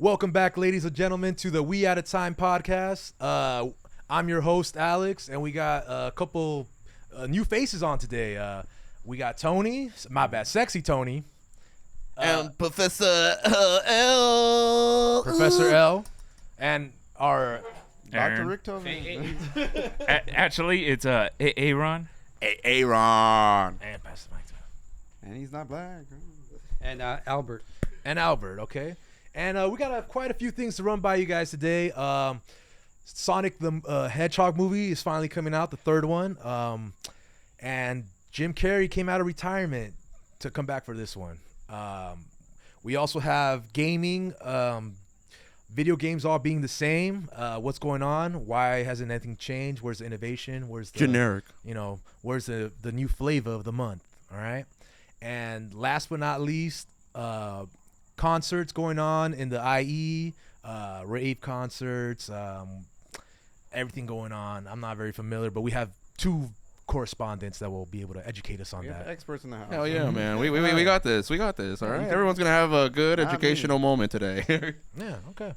Welcome back, ladies and gentlemen, to the We At A Time podcast. I'm your host, Alex, and we got a couple new faces on today. We got Tony, sexy Tony. And Professor L. Professor L. And our Aaron. Dr. Rick Tobin. Actually, it's Aaron. Aaron. and pass the mic to him. And he's not black. And Albert. And Albert, okay? And we got quite a few things to run by you guys today. Sonic the Hedgehog movie is finally coming out, the third one. And Jim Carrey came out of retirement to come back for this one. We also have gaming, video games all being the same. What's going on? Why hasn't anything changed? Where's the innovation? Where's the Generic. Where's the new flavor of the month? All right. And last but not least, concerts going on in the IE, rave concerts, everything going on. I'm not very familiar, but we have two correspondents that will be able to educate us on We have that. experts in the house. Hell yeah, man. We got this. We got this. All right. Everyone's gonna have a good educational moment today. Yeah, okay.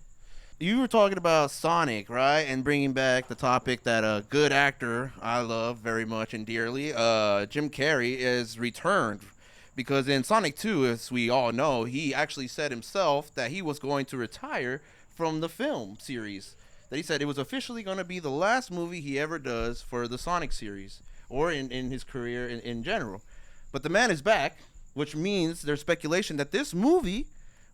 You were talking about Sonic, right? And bringing back the topic that a good actor I love very much and dearly, Jim Carrey, is returned. Because in Sonic 2, as we all know, he actually said himself that he was going to retire from the film series. That he said it was officially going to be the last movie he ever does for the Sonic series, or in his career in general. But the man is back, which means there's speculation that this movie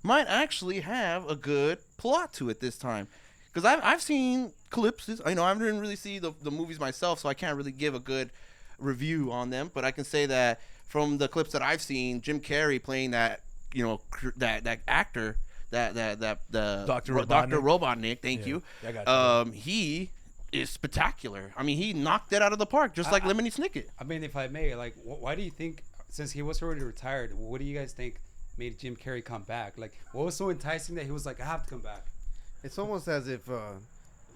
might actually have a good plot to it this time. Because I've seen clips. I didn't really see the movies myself, so I can't really give a good review on them. But I can say that from the clips that I've seen, Jim Carrey playing that actor, the Dr. Robotnik. Thank Yeah, you. I got you. He is spectacular. I mean, he knocked it out of the park, just like Lemony Snicket. I mean, if I may, like, why do you think, since he was already retired, what do you guys think made Jim Carrey come back? Like, what was so enticing that he was like, I have to come back? It's almost as if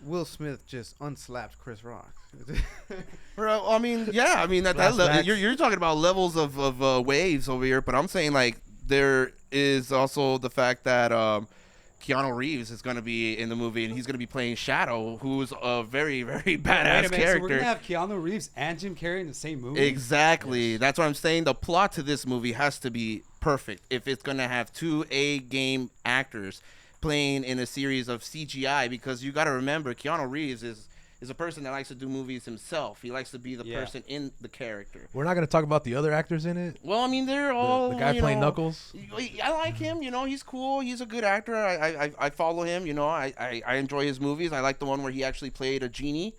Will Smith just unslapped Chris Rock. Bro, I mean, yeah, I mean you're talking about levels of waves over here, but I'm saying like there is also the fact that Keanu Reeves is going to be in the movie and he's going to be playing Shadow, who's a very, very badass So we're character. gonna have Keanu Reeves and Jim Carrey in the same movie. Exactly. That's what I'm saying. The plot to this movie has to be perfect if it's going to have two A-game actors playing in a series of CGI, because you got to remember Keanu Reeves is a person that likes to do movies himself. He likes to be the person in the character. We're not going to talk about the other actors in it. Well, I mean, they're all The guy playing Knuckles. I like him. He's cool. He's a good actor. I follow him. I enjoy his movies. I like the one where he actually played a genie.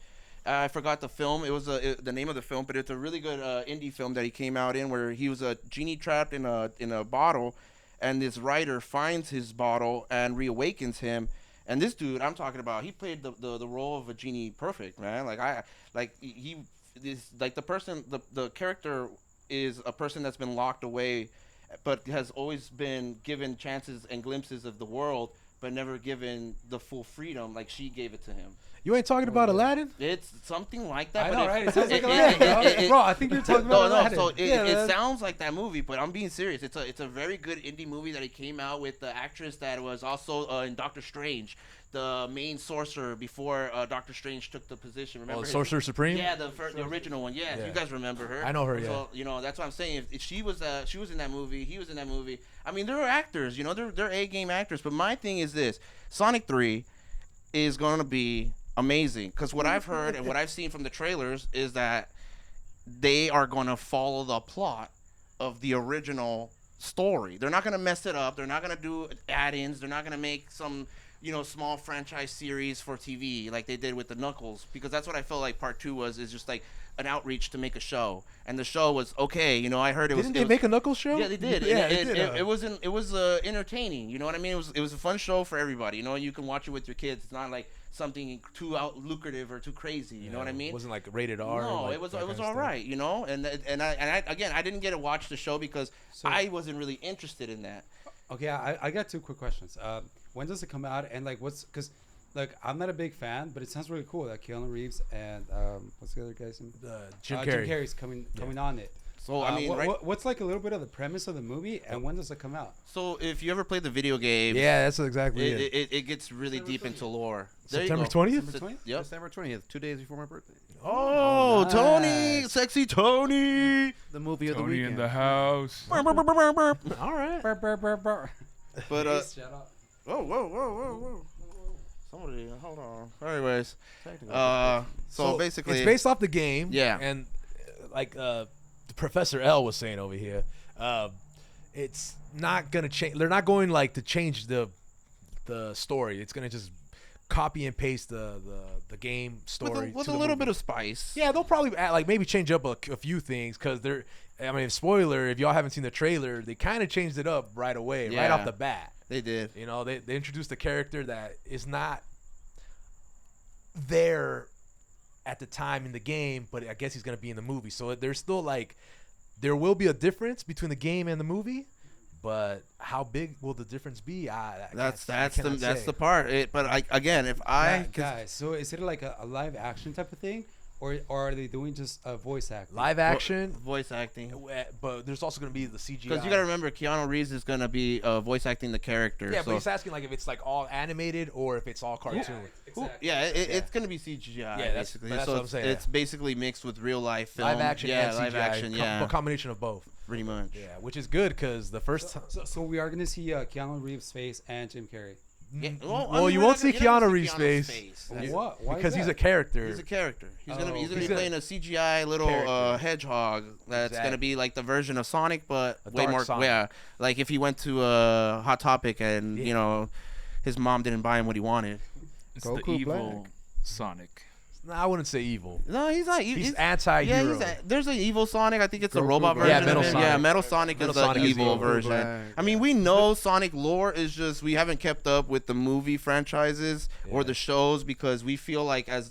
I forgot the film. It was the name of the film, but it's a really good indie film that he came out in, where he was a genie trapped in a bottle, and this writer finds his bottle and reawakens him. And this dude I'm talking about, he played the role of a genie perfect, man. The character is a person that's been locked away, but has always been given chances and glimpses of the world, but never given the full freedom like she gave it to him. You ain't talking about Aladdin? It's something like that. I but know, right? It sounds like Aladdin, bro. I think you're talking about Aladdin. So Yeah, it man. sounds like that movie, but I'm being serious. It's a very good indie movie that it came out with the actress that was also in Doctor Strange, the main sorcerer before Doctor Strange took the position. Remember? Sorcerer Supreme? Yeah, the original one. Yeah, Yeah. you guys remember her. I know her, So that's what I'm saying. If she was in that movie, he was in that movie. I mean, they're actors. They're A-game actors. But my thing is this: Sonic 3 is going to be amazing, because what I've heard and what I've seen from the trailers is that they are going to follow the plot of the original story. They're not going to mess it up. They're not going to do add-ins. They're not going to make some small franchise series for TV like they did with the Knuckles, because that's what I felt like part 2 is just like an outreach to make a show. And the show was okay. I heard Didn't they make a Knuckles show? Yeah, they did. Yeah, It was entertaining. You know what I mean? It was a fun show for everybody. You can watch it with your kids. It's not like something too lucrative or too crazy. You know what I mean? It wasn't like rated R. No, like it was that kind of all stuff. right. And I again, I didn't get to watch the show because I wasn't really interested in that. Okay, I got two quick questions. When does it come out? And like, because like I'm not a big fan, but it sounds really cool that Keanu Reeves and what's the other guy's name? Jim Carrey. Jim Carrey's coming on it. So I mean, right? what's like a little bit of the premise of the movie, and when does it come out? So if you ever played the video game, Yeah, that's exactly it. it gets really December deep 20th. into lore. There you September go. 20th? December 20th? Yep. December 20th, 2 days before my birthday. Oh, nice. Tony, sexy Tony. The movie of the Tony in weekend. the house. All right. But Yes, shut up. whoa. Somebody, hold on. Anyways, Technical so basically, it's based off the game. Yeah. And like Professor L was saying over here, it's not gonna change. They're not going like to change the story. It's gonna just copy and paste the game story with to a the little movie. bit of spice. Yeah, they'll probably add, like maybe change up a few things because they're. I mean, spoiler, if y'all haven't seen the trailer, they kind of changed it up right away, right Yeah. off the bat. They did. You know, they introduced a character that is not there at the time in the game, but I guess he's going to be in the movie. So there's still like, there will be a difference between the game and the movie, but how big will the difference be? That's cannot say. the part. But again, if I Guys, so is it like a live action type of thing, or are they doing just a voice act? Live action, voice acting, but there's also going to be the CGI. because you got to remember Keanu Reeves is gonna be voice acting the character. Yeah, so, but he's asking like if it's like all animated or if it's all cartoon. Exactly. yeah, it's gonna be CGI. Yeah, that's- basically. but that's so what I'm saying. It's basically mixed with real life film. Live action yeah, and live CGI, action. Yeah, a combination of both. pretty much. Yeah, which is good because the first time. So we are gonna see Keanu Reeves' face and Jim Carrey. Yeah, Well, I mean, you we're won't not see gonna- you're not Keanu gonna Reeves' see face. Keanu's That's- What? Why because is he's that? a character. He's a character. He's gonna be Oh, he's playing a CGI little character. hedgehog that's Exactly. gonna be like the version of Sonic, but A way dark more. Sonic. Yeah, like if he went to a Hot Topic and Yeah. you know his mom didn't buy him what he wanted. It's the Goku evil Black. Sonic. No, I wouldn't say evil. No, he's not. He's anti-hero. There's an evil Sonic. I think it's a Goku robot Black. version. Yeah, Metal of him. Sonic. Yeah, Metal Sonic Metal is the Sonic is evil evil. version. Black. I mean, we know Sonic lore is just we haven't kept up with the movie franchises or Yeah. the shows because we feel like as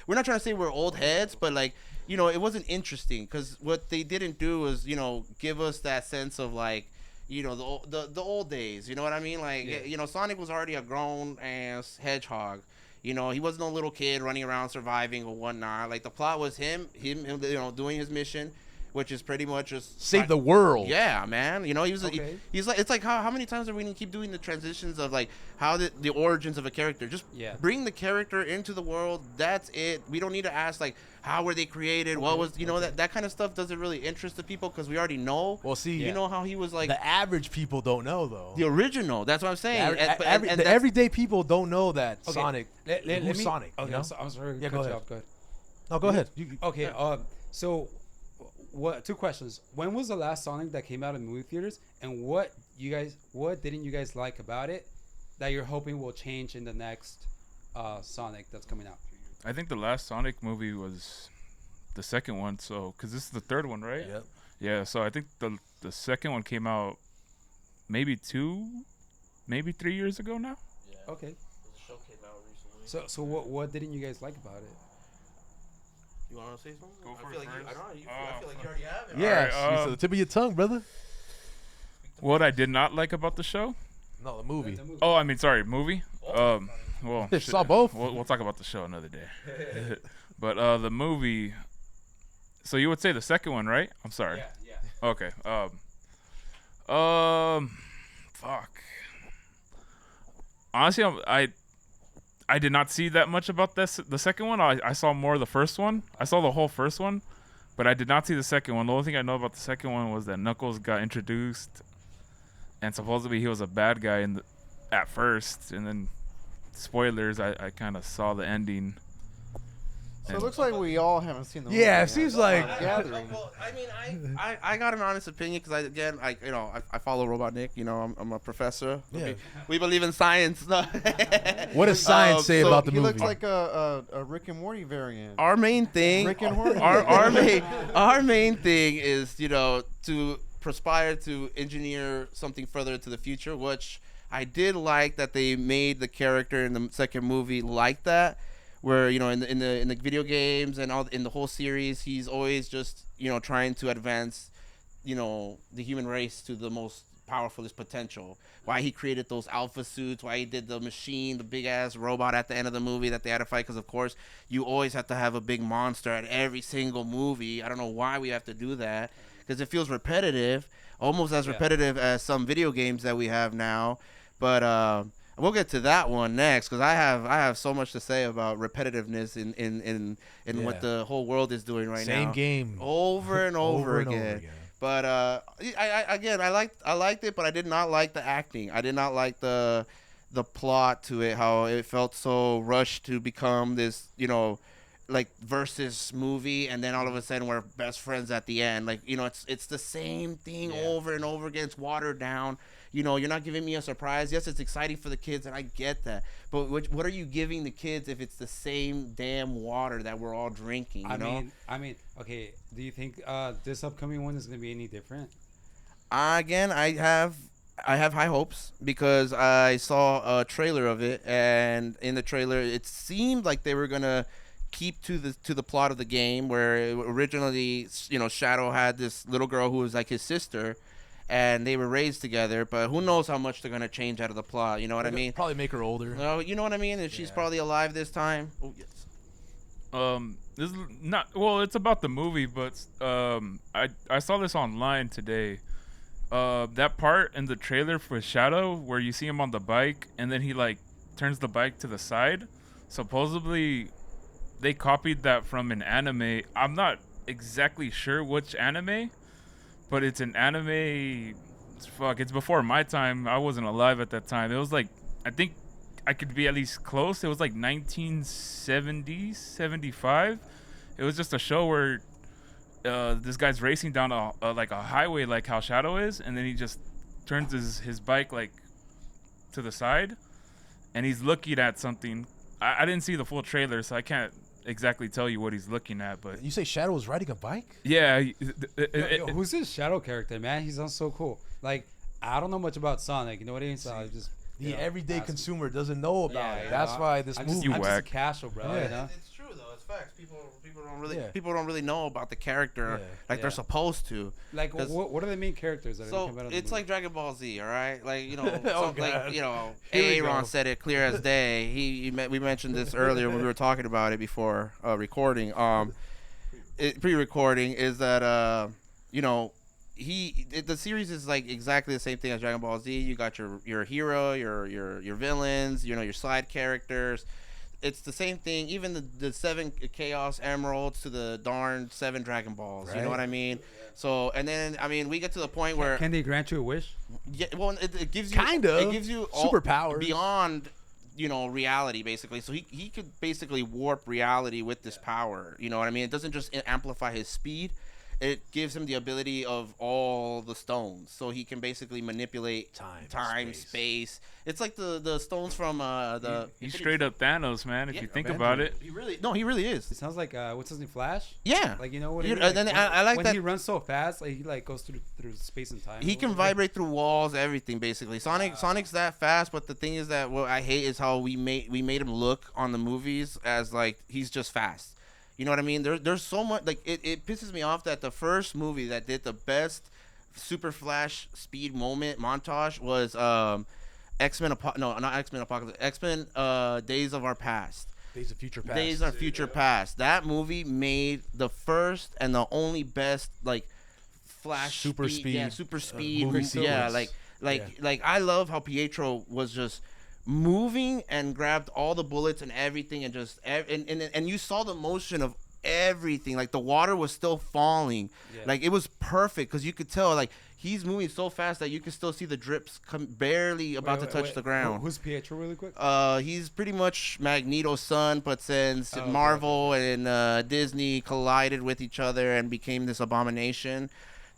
we're not trying to say we're old heads, but like you know it wasn't interesting because what they didn't do was you know give us that sense of like you know the old days. You know what I mean? Like Yeah. you know Sonic was already a grown ass hedgehog. You know, he wasn't a little kid running around surviving or whatnot. Like the plot was him, you know, doing his mission, which is pretty much just Save the world. Yeah, man. You know, he was. Okay. He's like, it's like how many times are we gonna keep doing the transitions of like how the origins of a character? Just Yeah. bring the character into the world. That's it. We don't need to ask like how were they created? What was you know that kind of stuff doesn't really interest the people because we already know. Well, see, You know how he was like the average people don't know though. the original. That's what I'm saying. The And that's- everyday people don't know that Okay. Sonic. Let who's me- Sonic? Okay, You know? I'm sorry. Yeah, cut go you ahead. off, Go ahead. No, go ahead. Okay. So, what? Two questions. When was the last Sonic that came out in movie theaters, and what didn't you guys like about it that you're hoping will change in the next Sonic that's coming out? I think the last Sonic movie was the second one. So, because this is the third one, right? Yep. Yeah. So I think the second one came out maybe 3 years ago now. Okay. So what didn't you guys like about it? You want to say something? Go I for feel it like you, I first. don't know. I feel like you already have it. Yeah, Alright, it's the tip of your tongue, brother. What I did not like about the show. No, the movie. The movie. Oh, I mean, sorry, movie. Well, Saw both. We'll talk about the show another day. But the movie. So you would say the second one, right? I'm sorry. Yeah. Okay. Fuck. Honestly, I did not see that much about this. The second one, I saw more of the first one. I saw the whole first one, but I did not see the second one. The only thing I know about the second one was that Knuckles got introduced, and supposedly he was a bad guy at first, and then spoilers, I kind of saw the ending. So it looks like we all haven't seen the movie. Yeah, it yet. seems like. Gathering. Well, I mean, I got an honest opinion because I follow Robotnik. You know, I'm a professor. Yeah. We believe in science. No. What does science say so about the He movie? looks like a Rick and Morty variant. Our main thing, Rick and Morty. our main thing is to perspire to engineer something further into the future, which I did like that they made the character in the second movie like that. Where in the video games and all in the whole series, he's always just trying to advance, the human race to the most powerfulest potential. Why he created those alpha suits, why he did the machine, the big ass robot at the end of the movie that they had to fight. Because of course, you always have to have a big monster at every single movie. I don't know why we have to do that. because it feels repetitive, almost as Yeah. repetitive as some video games that we have now. But we'll get to that one next because I have so much to say about repetitiveness in Yeah. what the whole world is doing right now. Same game. over and over, and again. But I liked it, but I did not like the acting. I did not like the plot to it. How it felt so rushed to become this, like versus movie, and then all of a sudden we're best friends at the end. Like it's the same thing Yeah. over and over again. It's watered down. You're not giving me a surprise. Yes, it's exciting for the kids, and I get that. But what are you giving the kids if it's the same damn water that we're all drinking? You know? I mean, okay. Do you think this upcoming one is gonna be any different? Again, I have high hopes because I saw a trailer of it, and in the trailer, it seemed like they were gonna keep to the plot of the game, where originally, Shadow had this little girl who was like his sister, and they were raised together. But who knows how much they're gonna change out of the plot? You know what I mean? Probably make her older. No, you know what I mean? If she's Yeah. probably alive this time. Oh yes. This is not well. It's about the movie, but I saw this online today. That part in the trailer for Shadow where you see him on the bike and then he like turns the bike to the side. Supposedly, they copied that from an anime. I'm not exactly sure which anime, but it's an anime. It's before my time. I wasn't alive at that time. It was like, I think I could be at least close. It was like 1970, 75. It was just a show where this guy's racing down like a highway, like how Shadow is, and then he just turns his bike like to the side, and he's looking at something. I didn't see the full trailer, so I can't exactly tell you what he's looking at. But You say Shadow was riding a bike? yeah, Yo, who's this Shadow character, man? He sounds so cool. Like, I don't know much about Sonic. You know what I mean? So I just The everyday consumer doesn't know about Yeah, it. That's why this I'm movie. just, You I'm just a whack. casual, bro. Yeah. You know? It's true though. It's facts. Yeah. People don't really know about the character Yeah. like they're Yeah. supposed to. Like, 'Cause- what are the main characters that are So coming out of it's the like Dragon Ball Z, all right? Like Oh, God. Here we Aaron go. said it clear as day. We mentioned this earlier when we were talking about it before recording. Pre-recording is that the series is like exactly the same thing as Dragon Ball Z. You got your hero, your villains, your side characters. It's the same thing. Even the 7 Chaos Emeralds to the darn 7 Dragon Balls. You Right. know what I mean? So and then we get to the point where Can they grant you a wish? yeah, well, it gives you Kinda. It gives you all Superpowers. beyond, reality basically. So he could basically warp reality with this power. You know what I mean? It doesn't just amplify his speed. It gives him the ability of all the stones, so he can basically manipulate Time, space. It's like the stones from the. he's straight up Thanos, man. If Yeah, you think man. about it. He really is. It sounds like what's his name, Flash? Yeah. Like, you know what? You- Like, and then I like when that- he runs so fast, like he like goes through space and time. He can vibrate through walls, everything basically. Sonic's that fast, but the thing is that what I hate is how we made him look on the movies as like he's just fast. You know what I mean? There's so much like it pisses me off that the first movie that did the best Super Flash speed moment montage was X-Men not X-Men Apocalypse, X-Men Days of Our Past. Days of Future Past. Days of Future Past. That movie made the first and the only best like Flash Super speed, yeah, super speed, movie yeah, sequence. like I love how Pietro was just moving and grabbed all the bullets and everything and just and you saw the motion of everything. Like the water was still falling. Yeah. Like it was perfect because you could tell like he's moving so fast that you could still see the drips barely about to touch the ground. Who's Pietro, really quick? He's pretty much Magneto's son, but since Oh, okay, Marvel and Disney collided with each other and became this abomination,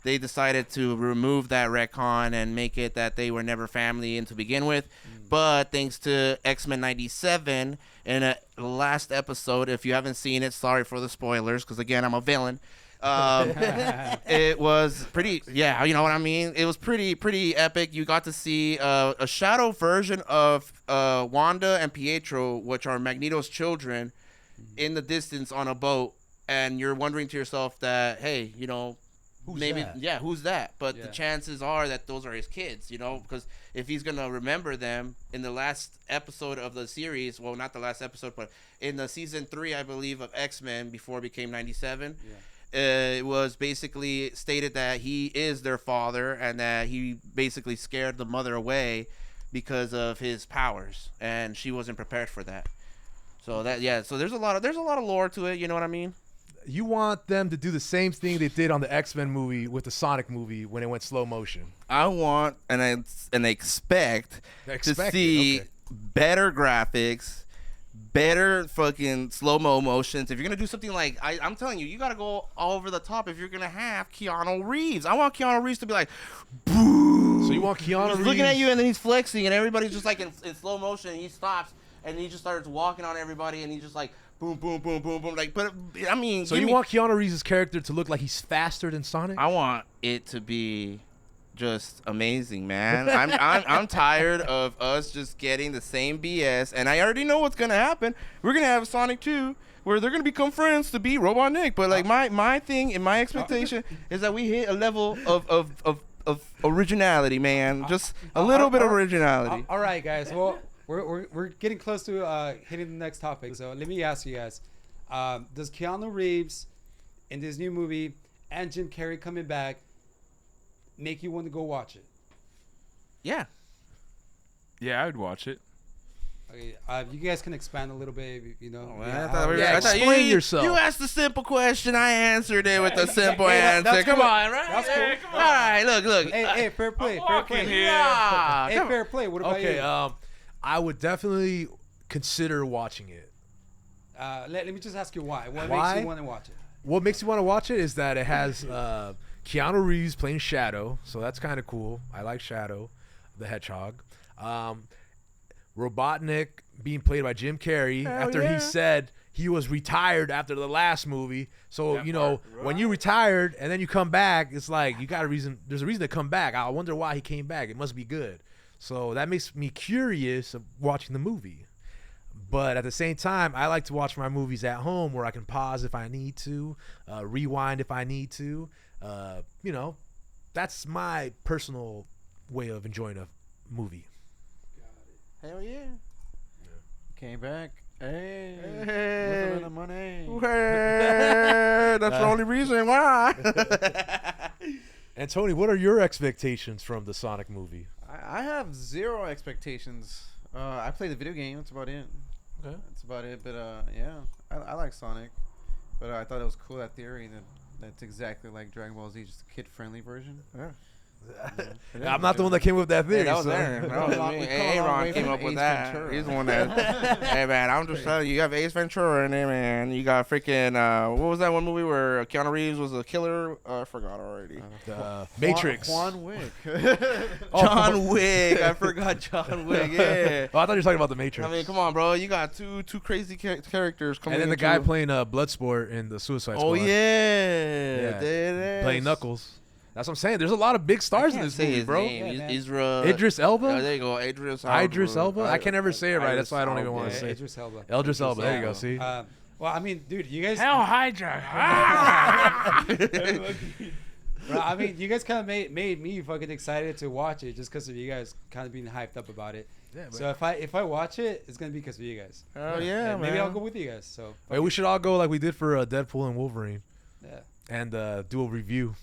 they decided to remove that retcon and make it that they were never family to begin with. But thanks to X-Men 97 in a last episode, if you haven't seen it, sorry for the spoilers, because again, I'm a villain. It was pretty, yeah, you know what I mean? It was pretty epic. You got to see a shadow version of Wanda and Pietro, which are Magneto's children, in the distance on a boat. And you're wondering to yourself that, hey, Who's maybe that? yeah, who's that? But Yeah. the chances are that those are his kids, because if he's gonna remember them in the last episode of the series, well, not the last episode, but in the season 3, I believe, of X-Men before it became 97, Yeah. it was basically stated that he is their father and that he basically scared the mother away because of his powers, and she wasn't prepared for that. So so there's a lot of lore to it. You know what I mean? You want them to do the same thing they did on the X-Men movie with the Sonic movie when it went slow motion. I want and I expect to Expect it, see okay. better graphics, better fucking slow-mo motions. If you're gonna do something like I'm telling you, you gotta go all over the top. If you're gonna have Keanu Reeves, I want Keanu Reeves to be like, boo. So you want Keanu He's Reeves looking at you and then he's flexing and everybody's just like in slow motion. And he stops and he just starts walking on everybody and he's just like boom, boom, boom, boom, boom. Like, but I mean, So you want Keanu Reeves' character to look like he's faster than Sonic? I want it to be just amazing, man. I'm tired of us just getting the same BS, and I already know what's gonna happen. We're gonna have Sonic 2 where they're gonna become friends to beat Robotnik. But like my thing and my expectation is that we hit a level of originality, man. Just a little bit of originality. All right, guys. Well, we're getting close to hitting the next topic. So let me ask you guys: does Keanu Reeves in this new movie and Jim Carrey coming back make you want to go watch it? Yeah. Yeah, I would watch it. Okay, you guys can expand a little bit, you know. explain yourself. You asked a simple question. I answered it with a simple Hey, answer. that's Come cool. on, right? That's cool. Yeah, come on. All right, look. Hey, fair play, fair walking play. here. Yeah, Hey, come on. fair play. What about Okay, you? I would definitely consider watching it. Let me just ask you why. What Why? makes you want to watch it? What makes you want to watch it is that it has Keanu Reeves playing Shadow, so that's kind of cool. I like Shadow, the Hedgehog. Robotnik being played by Jim Carrey after he said he was retired after the last movie. So when you retired and then you come back, it's like you got a reason. There's a reason to come back. I wonder why he came back. It must be good. So that makes me curious of watching the movie. But at the same time, I like to watch my movies at home where I can pause if I need to, rewind if I need to. That's my personal way of enjoying a movie. Hell yeah. Came back. Hey. Hey. With the money. That's the only reason why. And Tony, what are your expectations from the Sonic movie? I have zero expectations. I play the video game. That's about it. Okay. That's about it. But yeah, I like Sonic. But I thought it was cool, that theory that's exactly like Dragon Ball Z, just a kid-friendly version. I'm not the one that came up with that theory. Hey, that was so- Aaron. That was me. We Hey, come a long Aaron way came from up with Ace that. Ventura. He's the one that. Hey, man, I'm just telling you, you have Ace Ventura in there, man. You got freaking. What was that one movie where Keanu Reeves was a killer? I forgot already. Matrix. Juan Wick. John Wick. I forgot John Wick. Yeah. Oh, I thought you were talking about the Matrix. I mean, come on, bro. You got two crazy characters coming. And then the into- guy playing Bloodsport in the Suicide Squad. Oh yeah. There it is. Playing Knuckles. That's what I'm saying. There's a lot of big stars in Can't this say movie, his bro. name. Yeah, man. Isra. Idris Elba? Oh, there you go. Idris Elba? I can never say it right. That's why I don't even want to Yeah, say it. Idris Elba. Idris Elba. There you go. Elba. See? Well, I mean, dude, you guys. Hell Hydra. Bro, I mean, you guys kind of made me fucking excited to watch it just because of you guys kind of being hyped up about it. Yeah, So if I watch it, it's gonna be because of you guys. Oh yeah, And man. maybe I'll go with you guys. So Wait, we should all go like we did for Deadpool and Wolverine yeah. and do a review.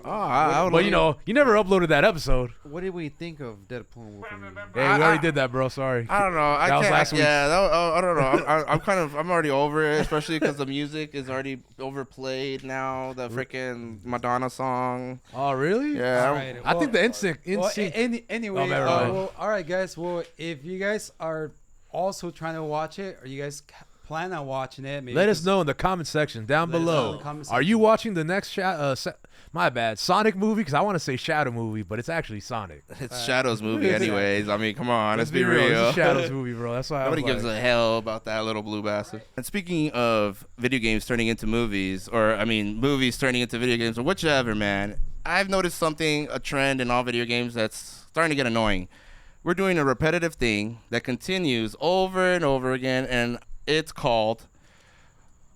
Oh, I would But love- you never uploaded that episode. What did we think of Deadpool and Wolverine? Hey, we already did that, bro. Sorry. I don't know. I That was can't. last week. Yeah, I don't know. I'm already over it, especially because the music is already overplayed now. The freaking Madonna song. Oh, really? Yeah. All right, I think the well, NSYNC. anyway, never mind. well, all right, guys. Well, if you guys are also trying to watch it, or you guys plan on watching it, maybe Let us just- know in the comment section down Let us know in below. the comment Are you section. watching the next my bad, Sonic movie? Because I want to say Shadow movie, but it's actually Sonic. It's Shadow's movie, It's- anyways. I mean, come on, let's be It's real. a Shadows movie, bro. That's why Nobody I was gives like, a hell about that little blue bastard. And speaking of video games turning into movies, or I mean, movies turning into video games, or whichever, man, I've noticed a trend in all video games that's starting to get annoying. We're doing a repetitive thing that continues over and over again, and it's called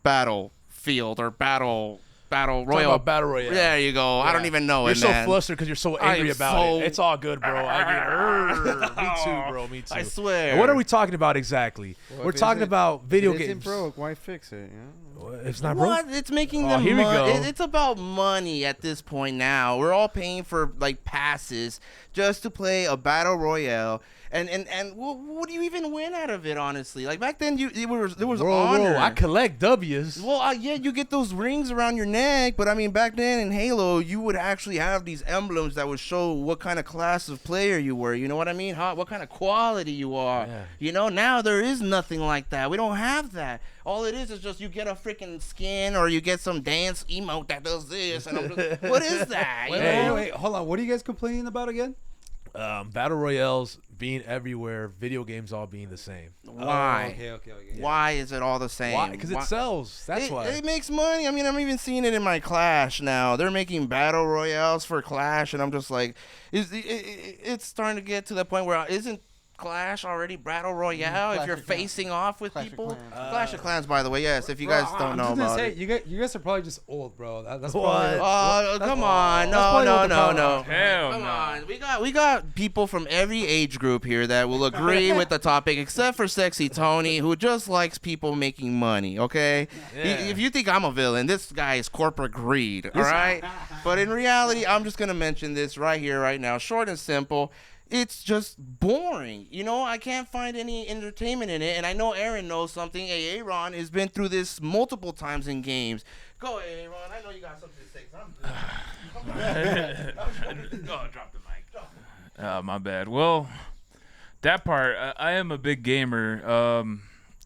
Battlefield or Battle battle Talk royal. about battle royale. There you go. I don't Yeah. even know You're it, so man. flustered because you're so I angry am about so- it. It's all good, bro. Me too, bro. Me too. I swear. And what are we talking about exactly? Well, We're if talking it's- about video If it games. isn't broke, why fix it? You know? It's not broke. What? It's making Oh, them here we money. go. It's about money at this point now. We're all paying for like passes just to play a battle royale. And what do you even win out of it, honestly? Like back then, there was honor. I collect W's. Well, yeah, you get those rings around your neck, but I mean, back then in Halo, you would actually have these emblems that would show what kind of class of player you were. You know what I mean? What kind of quality you are. Yeah. You know, now there is nothing like that. We don't have that. All it is just you get a freaking skin or you get some dance emote that does this. And I'm just, what is that? You Hey. know? Wait, hold on. What are you guys complaining about again? Battle royales being everywhere, video games all being the same. Why? Oh, okay. Why is it all the same? Why? Because it sells. That's why. It makes money. I mean, I'm even seeing it in my Clash now. They're making battle royales for Clash, and I'm just like, it's starting to get to the point where isn't Clash already battle royale if Clash you're of Clans. facing off with Clash of people? Clans. Clash of Clans, by the way, yes. If you Bro, guys don't I'm know just gonna about say, it. you guys are probably just old, bro. That's What? probably. Oh, come on! No, probably no, what the no, problem no! is. Hell Come no. on, we got people from every age group here that will agree with the topic, except for Sexy Tony, who just likes people making money. Okay, if you think I'm a villain, this guy is corporate greed. All right, but in reality, I'm just gonna mention this right here, right now, short and simple. It's just boring. You know, I can't find any entertainment in it. And I know Aaron knows something. Hey, Aaron has been through this multiple times in games. Go, Aaron. I know you got something to say. 'Cause Oh, drop the mic. My bad. Well, that part, I am a big gamer.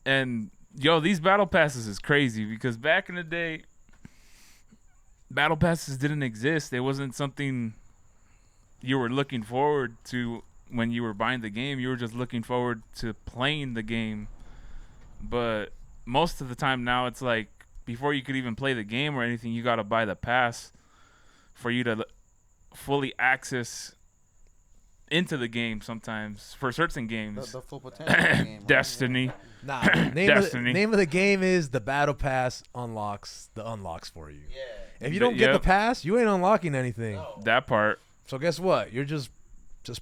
And, yo, these battle passes is crazy because back in the day, battle passes didn't exist. It wasn't something you were looking forward to when you were buying the game. You were just looking forward to playing the game. But most of the time now, it's like before you could even play the game or anything, you got to buy the pass for you to fully access into the game sometimes for certain games. The full potential of the game. right? Destiny. Nah, name Destiny. name of the game is the Battle Pass unlocks the unlocks for you. yeah. If you don't get the Yep. pass, you ain't unlocking anything. That part. So guess what? You're just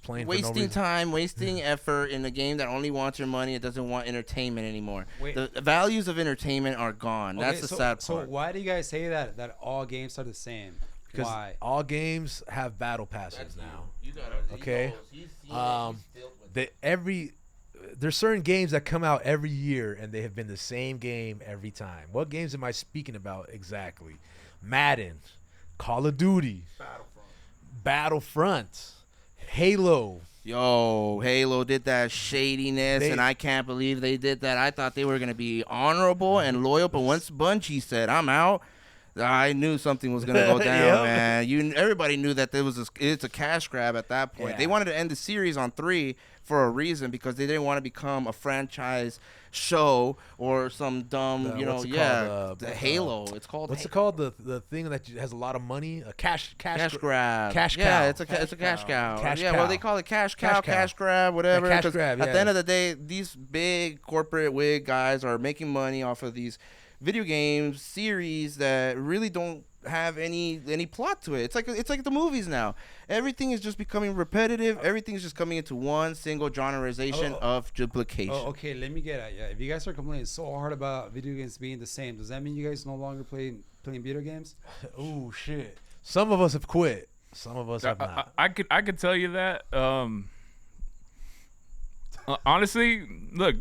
playing for no Wasting reason. time, wasting effort in a game that only wants your money. It doesn't want entertainment anymore. Wait. The values of entertainment are gone. That's Okay, the so, sad So part. why do you guys say that all games are the same? Because Why? all games have battle passes now. You gotta, Okay. There's certain games that come out every year and they have been the same game every time. What games am I speaking about exactly? Madden, Call of Duty, Battlefront, Halo. Yo, Halo did that shadiness, They- and I can't believe they did that. I thought they were gonna be honorable and loyal, but once Bungie said, "I'm out," I knew something was gonna go down, Yep. man. Everybody knew that it's a cash grab at that point. They Yeah. wanted to end the series on 3 for a reason because they didn't want to become a franchise show or some dumb, What's it yeah, called? the Halo. It's called What's it Halo. called? The thing that has a lot of money? A cash Cash grab. Cash yeah, cow. it's a cash cow. Cash yeah, cow. well they call it cash cow, Cash cow. cash grab, whatever. cash 'cause grab, At yeah. the end of the day, these big corporate wig guys are making money off of these video games series that really don't have any plot to it. It's like the movies now. Everything is just becoming repetitive. Everything is just coming into one single genreization of duplication. Oh, okay. Let me get at you. If you guys are complaining so hard about video games being the same, does that mean you guys no longer playing video games? Oh shit. Some of us have quit. Some of us have not. I could tell you that. Honestly, look,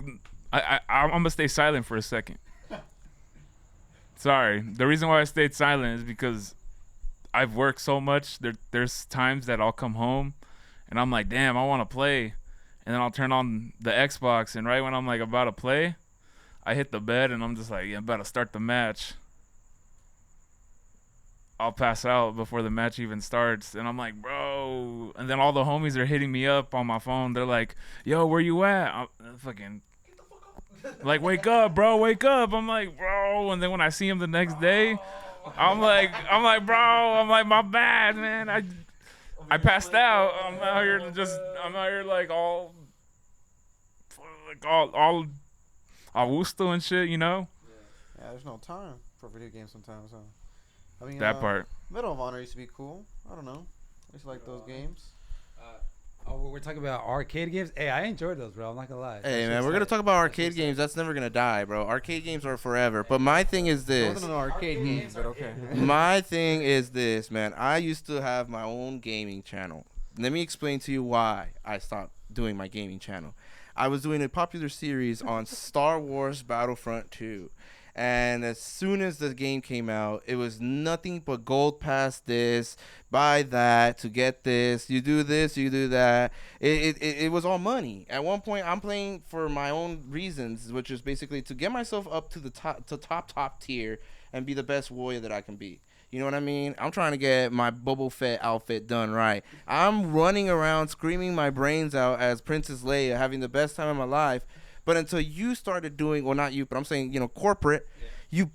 I'm gonna stay silent for a second. Sorry. The reason why I stayed silent is because I've worked so much. There's times that I'll come home and I'm like, damn, I want to play, and then I'll turn on the Xbox, and right when I'm like about to play, I hit the bed and I'm just like, yeah, I'm about to start the match. I'll pass out before the match even starts, and I'm like, bro. And then all the homies are hitting me up on my phone. They're like, yo, where you at? I'm fucking like, wake up, bro, wake up. I'm like, bro. And then when I see him the next day, I'm like, bro, I'm like, my bad, man. I passed out. I'm out here like all Augusto and shit, you know. Yeah, there's no time for video games sometimes. Huh? I mean, that part. Medal of Honor used to be cool. I don't know. I used to like those games. We're talking about arcade games. Hey, I enjoyed those, bro. I'm not gonna lie. Hey man, we're gonna talk about arcade games. That's never gonna die, bro. Arcade games are forever. But my thing is It this. wasn't an arcade game, but okay. My thing is this, man. I used to have my own gaming channel. Let me explain to you why I stopped doing my gaming channel. I was doing a popular series on Star Wars Battlefront 2. And as soon as the game came out, it was nothing but gold pass this, buy that, to get this, you do this, you do that. It was all money. At one point, I'm playing for my own reasons, which is basically to get myself up to the top tier and be the best warrior that I can be. You know what I mean? I'm trying to get my Boba Fett outfit done right. I'm running around screaming my brains out as Princess Leia, having the best time of my life. But until you started doing, well, not you, but I'm saying, corporate, you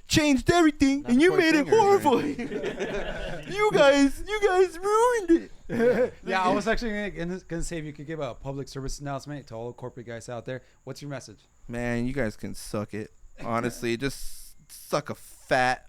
changed everything and you made it horrible. you guys ruined it. Yeah, I was actually gonna say if you could give a public service announcement to all the corporate guys out there. What's your message? Man, you guys can suck it. Honestly, just suck a fat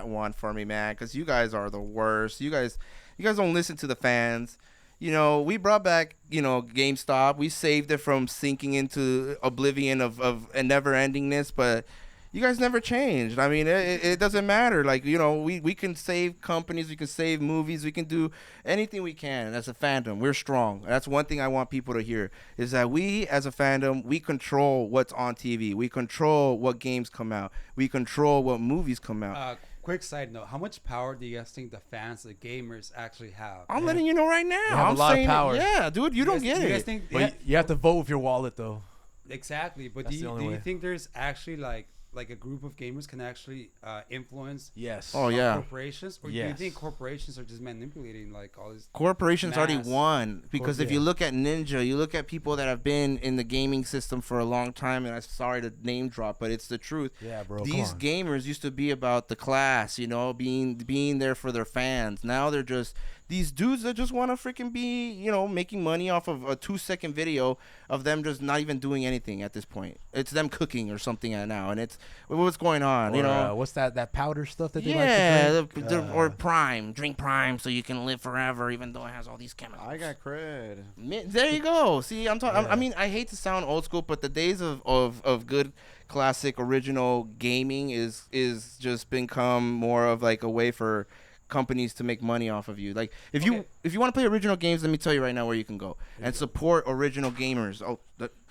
one for me, man, because you guys are the worst. You guys don't listen to the fans. We brought back, GameStop. We saved it from sinking into oblivion of never-endingness, but you guys never changed. I mean, it doesn't matter. Like, we can save companies, we can save movies, we can do anything we can. As a fandom, we're strong. That's one thing I want people to hear, is that we, as a fandom, we control what's on TV. We control what games come out. We control what movies come out. Quick side note: how much power do you guys think the fans, the gamers, actually have? I'm letting you know right now. They have I'm a lot of saying power. Yeah, dude, you don't get You guys it. think? But you have to vote with your wallet, though. Exactly, but That's do the you, only do you way. think there's actually like a group of gamers can actually influence Yes. Oh, yeah. corporations, or do you Yes. think corporations are just manipulating all this? Corporations already Mass. won, because if you Yeah. look at Ninja, you look at people that have been in the gaming system for a long time, and I'm sorry to name drop, but it's the truth. Yeah, bro. These come on. gamers used to be about the class, being there for their fans. Now they're just these dudes that just want to freaking be, making money off of a 2-second video of them just not even doing anything at this point. It's them cooking or something now, and it's what's going on, Or, what's that powder stuff that they Yeah, like to drink? or Prime, drink Prime so you can live forever, even though it has all these chemicals. I got cred. There you go. See, I'm talking. Yeah. I mean, I hate to sound old school, but the days of good classic original gaming is just become more of like a way for companies to make money off of you. Like if you want to play original games, let me tell you right now where you can go and support original gamers.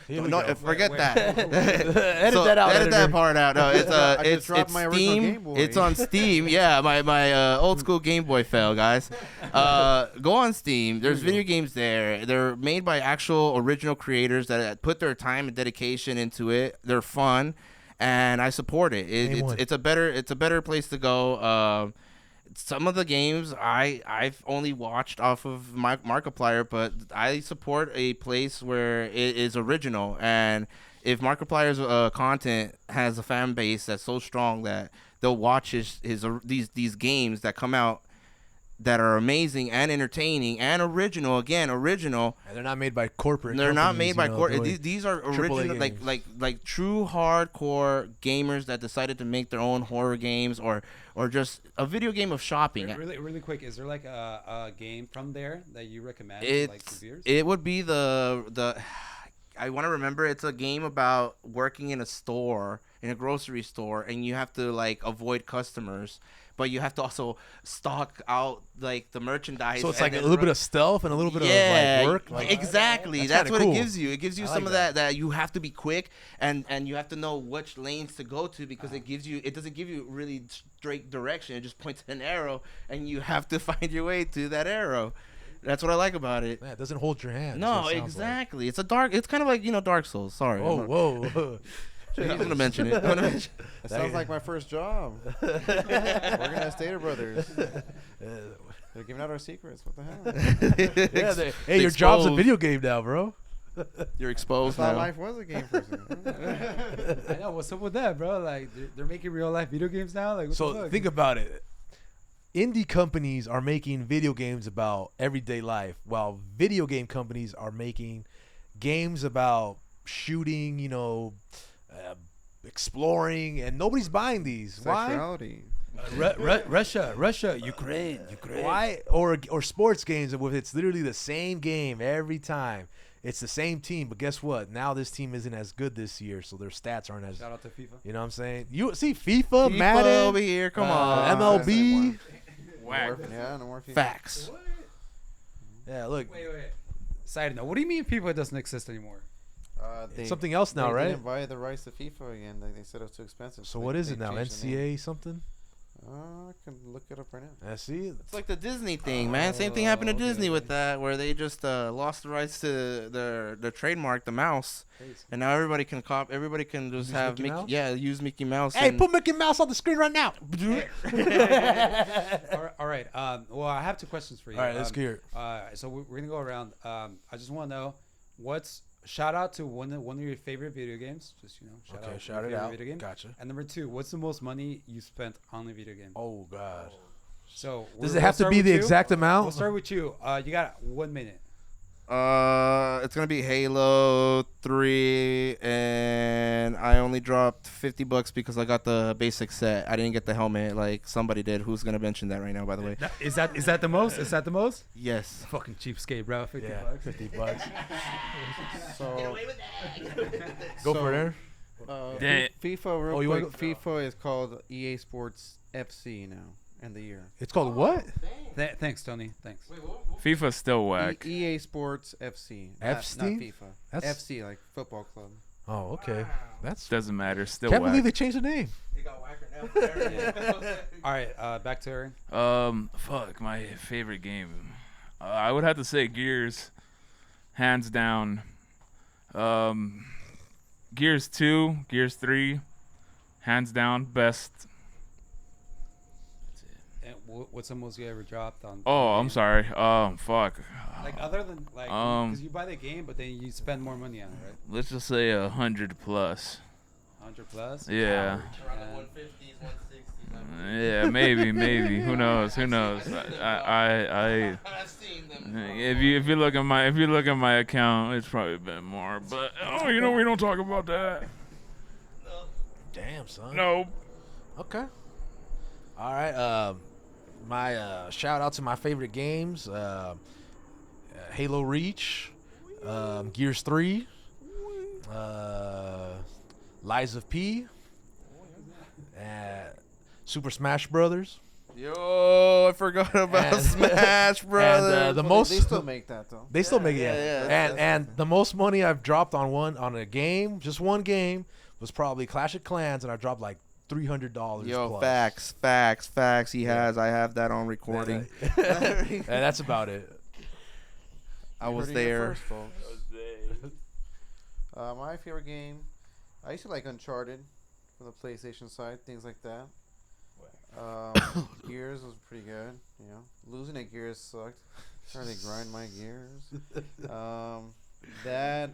Here we No, go. forget Wait, that. Edit that out. Edit that editor. part out. No, it's I just it's dropped my original Steam. Game Boy. It's on Steam. Yeah, my old school Game Boy fell, guys. Go on Steam. There's video games there. They're made by actual original creators that put their time and dedication into it. They're fun, and I support it. Name one. It's a better place to go. Some of the games I've only watched off of my Markiplier, but I support a place where it is original. And if Markiplier's content has a fan base that's so strong that they'll watch these games that come out that are amazing and entertaining and original. Again, original. And they're not made by corporate. They're not companies, made by doing These are AAA original, games. like true hardcore gamers that decided to make their own horror games or just a video game of shopping. Really quick, is there like a game from there that you recommend, like reviewers? It would be the I want to remember. It's a game about working in a grocery store, and you have to like avoid customers, but you have to also stock out like the merchandise. So it's and like a then little bit of stealth and a little bit of like work. Like, exactly. That's That's kinda what cool. it gives you. It gives you I some like of that. that you have to be quick and you have to know which lanes to go to, because it doesn't give you really straight direction. It just points an arrow and you have to find your way to that arrow. That's what I like about it. Man, it doesn't hold your hand. No, exactly. It's kind of like Dark Souls. Sorry. Oh, I'm whoa. gonna mention it. I'm gonna mention That sounds like my first job. Working at Stater Brothers. They're giving out our secrets. What the hell? Yeah, hey, your job's a Exposed. video game now, bro. You're I exposed thought now. life was a game for a second. I know, what's up with that, bro? Like they're making real life video games now. Like, what the So fuck? think about it. Indie companies are making video games about everyday life, while video game companies are making games about shooting, exploring, and nobody's buying these. Why? Sexuality. Russia, Ukraine. Why? Or sports games with it's literally the same game every time. It's the same team, but guess what? Now this team isn't as good this year, so their stats aren't as. Shout out to FIFA. You know what I'm saying? You see FIFA, FIFA Madden, over here. Come on. MLB. Whack. Yeah, no more FIFA. Facts. Yeah, look, Wait. Side note: what do you mean FIFA doesn't exist anymore? something else now, they right? didn't buy the rights to FIFA again. They said it was too expensive. So they- what is they it now? changed the name. NCA something? I can look it up right now. I see. It's like the Disney thing, man. Same thing happened to okay, Disney with okay. that, where they just lost the rights to their trademark, the mouse, and now everybody can Everybody can just Use have Mickey Mouse? use Mickey Mouse. Hey, and- put Mickey Mouse on the screen right now. All right. Well, I have two questions for you. All right, let's hear it. So we're gonna go around. I just want to know what's shout out to one of your favorite video games. Just shout Okay, out shout your it favorite out. Video game. Gotcha. And number two, what's the most money you spent on a video game? Oh God. So Does we'll it have to start be with the you. exact amount? We'll start with you. You got 1 minute. It's gonna be Halo 3, and I only dropped $50 because I got the basic set. I didn't get the helmet like somebody did. Who's gonna mention that right now? By the way, Is that the most? Is that the most? yes. Fucking cheapskate, bro. 50 Yeah, bucks. $50. So Go for it, Aaron. Damn. FIFA. Real Oh, you wanna quick. FIFA is called EA Sports FC now, in the year. It's called what? Thanks, Tony. Thanks. FIFA's still whack. EA Sports FC. FC? Not FIFA. That's- FC, like football club. Oh, okay. That's. Doesn't matter. Still Can't whack. believe they changed the name. All right. Back to Aaron. Fuck, my favorite game. I would have to say Gears, hands down. Gears 2, Gears 3, hands down best. And what's the most you ever dropped on? Oh, a I'm game? sorry. Fuck. Like other than like, because you buy the game, but then you spend more money on it, right? Let's just say 100 plus. 100 plus. Yeah. And- Yeah, maybe. Who knows? I if you look at my account, it's probably been more. But we don't talk about that. Damn, son. No. Okay. All right. My shout out to my favorite games: Halo Reach, Gears 3, Lies of P, Super Smash Brothers. Yo, I forgot about And- Smash Brothers. the Well, most they still make that though. they still make it. yeah, Yeah. And the most money I've dropped on a game, just one game, was probably Clash of Clans, and I dropped like $300. Yo, plus. facts. He has. I have that on recording. And that's about it. I was Heard it here there. first, folks. My favorite game, I used to like Uncharted from the PlayStation side, things like that. Gears was pretty good. Losing at Gears sucked. Trying to grind my gears. That,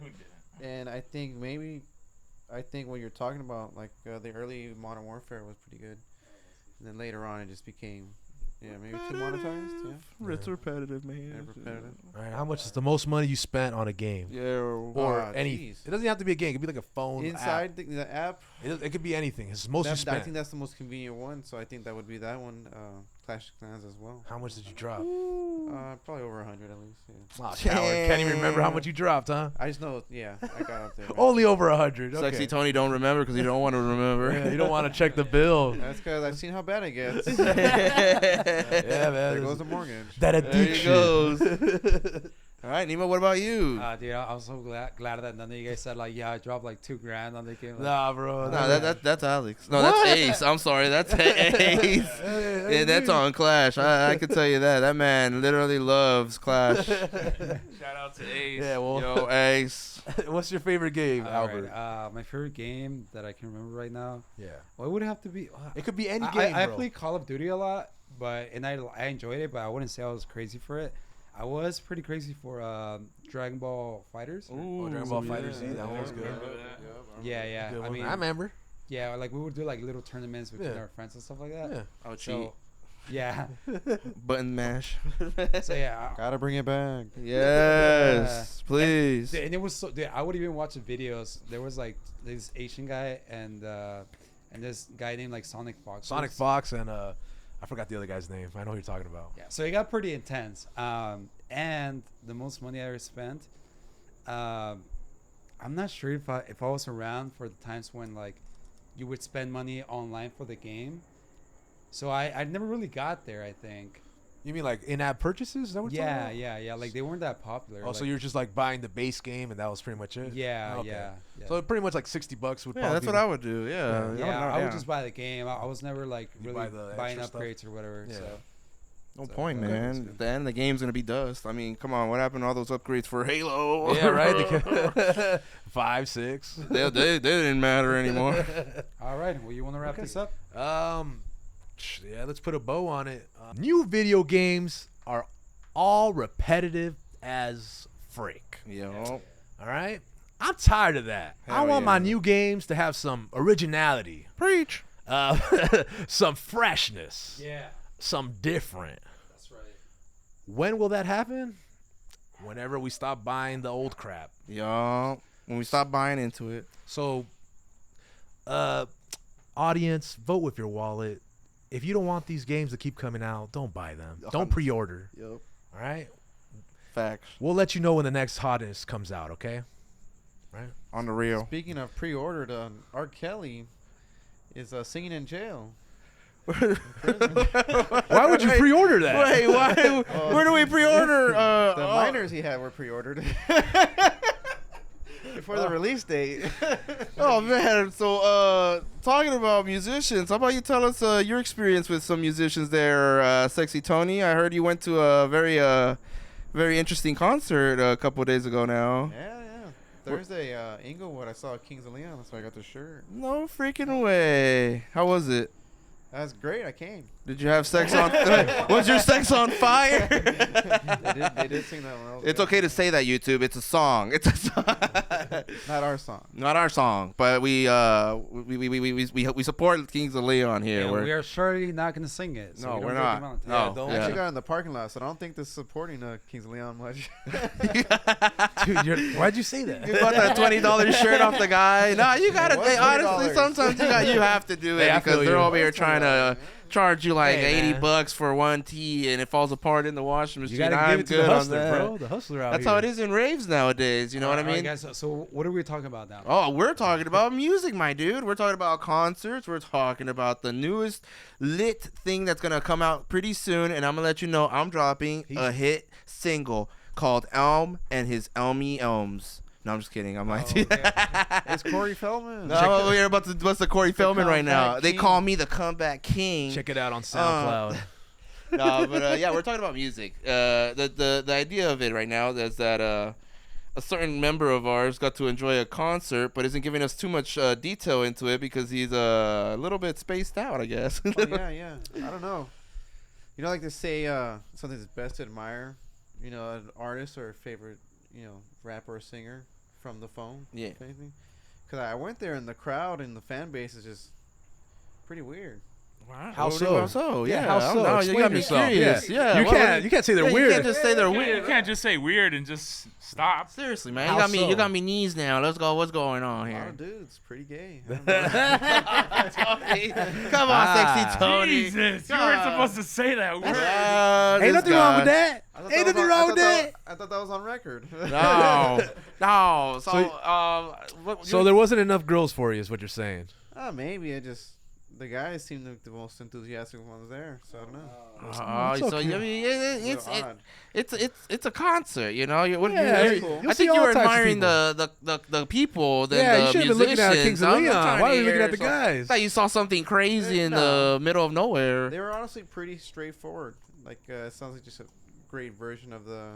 and I think when you're talking about like the early Modern Warfare was pretty good, and then later on it just became maybe too monetized. Yeah, It's repetitive, man. and repetitive. All right, how much is the most money you spent on a game? Yeah. Or any? jeez. It doesn't have to be a game. It could be like a phone. Inside the app, App. It could be anything. It's the most you I spent. think that's the most convenient one. So I think that would be that one. Clash of Clans as well. How much did you drop? Probably over 100 at least. Yeah. Oh, coward. Can't even remember how much you dropped, huh? I just know. Yeah, I got up there. man. Only over 100. Okay. Sexy Tony don't remember because he don't want to remember. Yeah, you don't want to check the bill. That's because I've seen how bad it gets. Yeah, man. There goes the mortgage. That There he addiction. goes. All right, Nemo, what about you? Dude, I was so glad that none of you guys said like, yeah, I dropped like $2,000 on the game. Like, Nah, bro. No, that's Alex. No, What? that's Ace. I'm sorry, that's Ace. Yeah, that's on Clash. I can tell you that. That man literally loves Clash. Shout out to Ace. Yeah, well. Yo, Ace. What's your favorite game, all Albert? right, my favorite game that I can remember right now. Yeah. Well, it would have to be. It could be any I game, I bro. play Call of Duty a lot, and I enjoyed it, but I wouldn't say I was crazy for it. I was pretty crazy for Dragon Ball Fighters. Oh, Dragon Ball Fighters. Yeah, that one was good. Yeah. Good I one. mean, I remember. yeah, like we would do like little tournaments between Yeah. our friends and stuff like that. Yeah. Oh, cheat. Yeah. Button mash. So yeah. Gotta bring it back. Yes, please. And it was so. Dude, I would even watch the videos. There was like this Asian guy and this guy named like Sonic Fox. Sonic Fox and I forgot the other guy's name. I know who you're talking about. Yeah. So it got pretty intense. And the most money I ever spent. I'm not sure if I was around for the times when like you would spend money online for the game. So I never really got there, I think. You mean like in-app purchases? Is that what you're Yeah, talking yeah. Like they weren't that popular. about? Oh, so like, you're just like buying the base game and that was pretty much it? Yeah, Okay. yeah. So pretty much like $60 would Yeah, probably that's be what the- I would do. Yeah. Yeah, I would just buy the game. I was never like You really buy the buying extra stuff? upgrades or whatever. Yeah. So No So, point, okay, that's man. good. Then the game's gonna be dust. I mean, come on, what happened to all those upgrades for Halo? Yeah, right? 5, 6. they didn't matter anymore. all right, well, you want to wrap this up? Yeah, let's put a bow on it. New video games are all repetitive as frick. Yo. All right? I'm tired of that. I Hell want my yeah. new games to have some originality, Preach. some freshness, Yeah, some different. that's right. When will that happen? Whenever we stop buying the old crap. Yo. When we stop buying into it. So, audience, vote with your wallet. If you don't want these games to keep coming out, don't buy them. Don't pre-order. Yep. All right? Facts. We'll let you know when the next hotness comes out, okay? Right? On the real. Speaking of pre-ordered, R. Kelly is singing in jail. Why would you pre-order that? Wait, why? Where do we pre-order? The minors he had were pre-ordered before the release date. Oh man, so talking about musicians, how about you tell us your experience with some musicians there, Sexy Tony? I heard you went to a very interesting concert a couple of days ago now. Yeah. Thursday, Inglewood, I saw Kings of Leon, that's why I got the shirt. No freaking way. How was it? That's great, I came. Did you have sex on? Was your sex on fire? They did sing that one. It's okay to say that, YouTube. It's a song. It's a song. Not our song. Not our song, but we support Kings of Leon here. Yeah, We're- we are surely not going to sing it. So No, we don't we're break not. the mountain. No. don't- I actually Yeah. got in the parking lot, so I don't think this is supporting Kings of Leon much. Dude, why'd you say that? You bought that $20 shirt off the guy. No, you gotta. It was Hey, honestly, $20. sometimes you have to do it Hey, I because feel they're you. over here trying to charge you like Hey, man. $80 for one tee, and it falls apart in the washing You machine. gotta I'm give it to good the on hustler, that. bro. The hustler out That's here. how it is in raves nowadays. You know what I All right, mean? guys, so what are we talking about now? Oh, we're talking about music, my dude. We're talking about concerts. We're talking about the newest lit thing that's gonna come out pretty soon, and I'm gonna let you know I'm dropping a hit single called Elm and His Elmy Elms. No, I'm just kidding. I'm like, It's Corey Feldman. no, we're about to bust the Corey Feldman right now. comeback They king. call me the comeback king. Check it out on SoundCloud. No, but yeah, we're talking about music. The idea of it right now is that a certain member of ours got to enjoy a concert, but isn't giving us too much detail into it because he's a little bit spaced out, I guess. Oh, yeah. I don't know. You know, like to say something that's best to admire, you know, an artist or a favorite, you know, rapper or singer from the phone. Yeah. If anything. Because I went there and the crowd and the fan base is just pretty weird. How Well, so? How so? Yeah, Yeah, how I don't so? know. You Explain got me yourself. curious. Yeah. Yeah, You well, can't say they're yeah, weird. You can't just say they're You weird. can't just say weird and just stop. Seriously, man. How You so? got me knees now. Let's go. What's going on A lot here? of dudes, pretty gay. I don't know. Come on, sexy Tony. Jesus, you weren't supposed to say that word. Ain't nothing wrong with that. I thought Ain't that was nothing on- wrong I with thought that. I thought that was on record. No. So, So there wasn't enough girls for you, is what you're saying. Maybe the guys seemed the most enthusiastic ones there, so I don't know. It's so okay. I mean, It's a little odd. it's a concert, you know. Yeah, I cool. you'll I see think you all were types of admiring people. the people than Yeah, you the should have been looking at Kings of musicians. I'm Leon. trying Why to were you looking hear at the some- guys? I thought you saw something crazy in No. the middle of nowhere. They were honestly pretty straightforward. Like it sounds like just a great version of the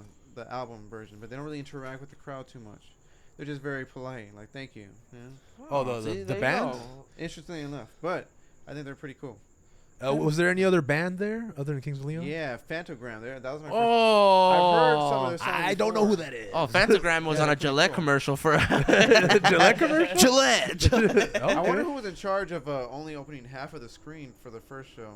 album version, but they don't really interact with the crowd too much. They're just very polite, like thank you. Yeah. Oh, the See, the there you band? go. Interestingly enough, but I think they're pretty cool. Was there any other band there other than Kings of Leon? Yeah, Phantogram. That was my first. Oh, I've heard some of their songs. I don't know before. who that is. Oh, Phantogram was Yeah, on a pretty Gillette cool. commercial for Gillette commercial? Gillette. I wonder Okay. who was in charge of only opening half of the screen for the first show.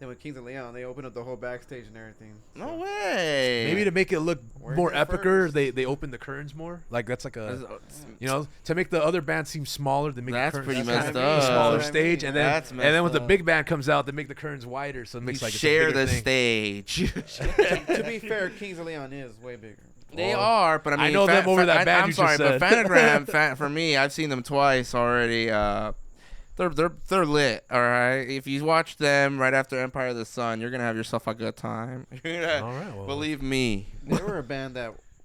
Then with Kings of Leon, they opened up the whole backstage and everything. No So- way. Maybe to make it look Where'd more you go epicer, first? they open the curtains more. Like that's like That's, a to make the other band seem smaller. They make That's the pretty curtains messed kind of up. a smaller That's what I stage, mean. and then That's and then when messed the up. big band comes out, they make the curtains wider, so it makes you like it's a share bigger the thing. stage. To be fair, Kings of Leon is way bigger. They Well, are, but I mean, I know them over that band I'm you sorry, just but said. Fanagram, for me, I've seen them twice already. They're lit. All right, if you watch them right after Empire of the Sun, you're gonna have yourself a good time. You're gonna, All right, well, believe me. They were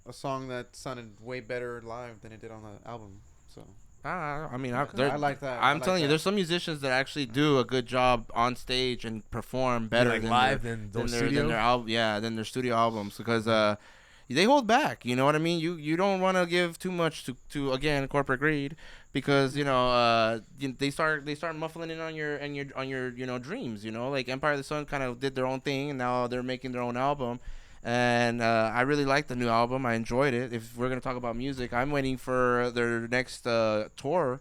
a song that sounded way better live than it did on the album. So I mean, I like that. I I'm like telling you, that. there's some musicians that actually do a good job on stage and perform better like than live their, than than those their, studio. than their album. Yeah, than their studio albums because they hold back. You know what I mean? You don't want to give too much to again corporate greed because they start muffling in on your dreams. Like Empire of the Sun kind of did their own thing and now they're making their own album. And I really like the new album. I enjoyed it. If we're gonna talk about music, I'm waiting for their next tour,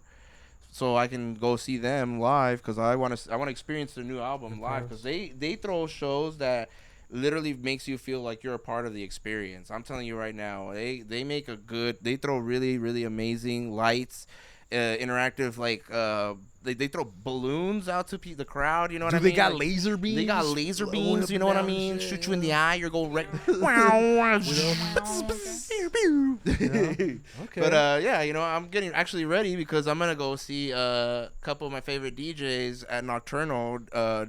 so I can go see them live because I want to experience their new album live because they throw shows that literally makes you feel like you're a part of the experience. I'm telling you right now, they throw really really amazing lights, interactive they throw balloons out to the crowd. You know what I Do mean? they got Like, laser beams? they got laser blowing beams, up you and know what I down and mean? shit, Shoot you in the yeah. eye, you're going right. Okay. But I'm getting actually ready because I'm gonna go see a couple of my favorite DJs at Nocturnal.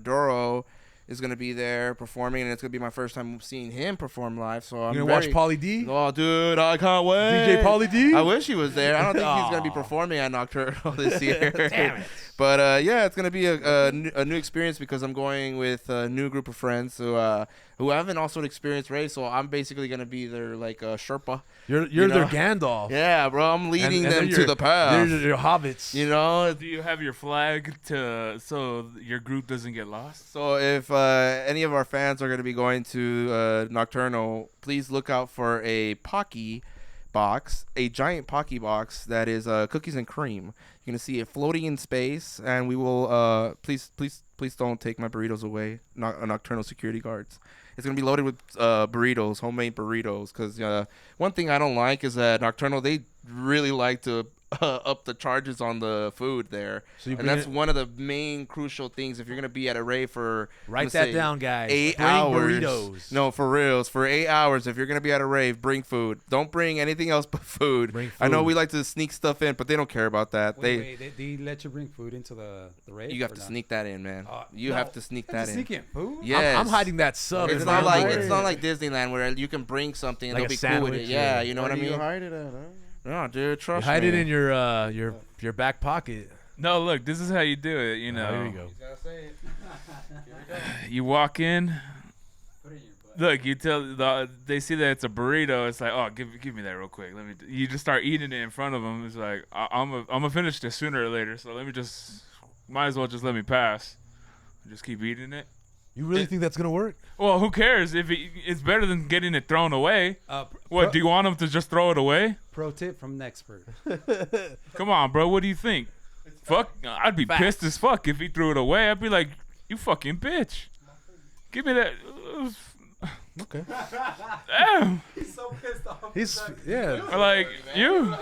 Doro is gonna be there performing, and it's gonna be my first time seeing him perform live. So I'm You gonna watch very- Pauly D? Oh, dude, I can't wait. DJ Pauly D? I wish he was there. I don't think he's gonna be Aw. performing at Nocturnal this year. Damn it. But it's gonna be a new experience because I'm going with a new group of friends who haven't also experienced rave. So I'm basically gonna be their Sherpa. You're You their know? Gandalf. Yeah, bro, I'm leading And them they're to the path. They're your hobbits. You know, Do you have your flag so your group doesn't get lost? so if any of our fans are going to be going to Nocturnal, please look out for a Pocky box, a giant Pocky box that is cookies and cream. You're going to see it floating in space, and we will please don't take my burritos away, Nocturnal security guards. It's going to be loaded with burritos, homemade burritos, because one thing I don't like is that Nocturnal, they really like to up the charges on the food there. So you And bring that's one of the main crucial things if you're going to be at a rave for, Write let's that say, down, guys. 8 Bring hours. burritos. No, for reals. For 8 hours, if you're going to be at a rave, bring food. Don't bring anything else but food. Bring I know food. we like to sneak stuff in, but they don't care about that. Wait, they let you bring food into the rave? You have or to not? sneak that in, man. You no. have to sneak You have that to in. sneak in food? Yes. I'm hiding that sub. It's in not my like underwear. Disneyland where you can bring something and Like they'll a be cool with it. sandwich, Yeah, yeah. you know what I Where do mean? you hide it at, huh? No, dude, You trust hide me. it in your back pocket. No, look, this is how you do it. You Oh, know, there you go. you walk in. Put it in your butt. Look, they see that it's a burrito. It's like, oh, give me that real quick. You just start eating it in front of them. It's like, I'm gonna finish this sooner or later. So might as well just let me pass. Just keep eating it. You really think that's gonna work? Well, who cares? It's better than getting it thrown away. What, do you want them to just throw it away? Pro tip from an expert. Come on, bro. What do you think? Fuck, I'd be pissed as fuck if he threw it away. I'd be like, you fucking bitch. Give me that. Okay. Damn. He's so pissed off. He's yeah. Or like, you.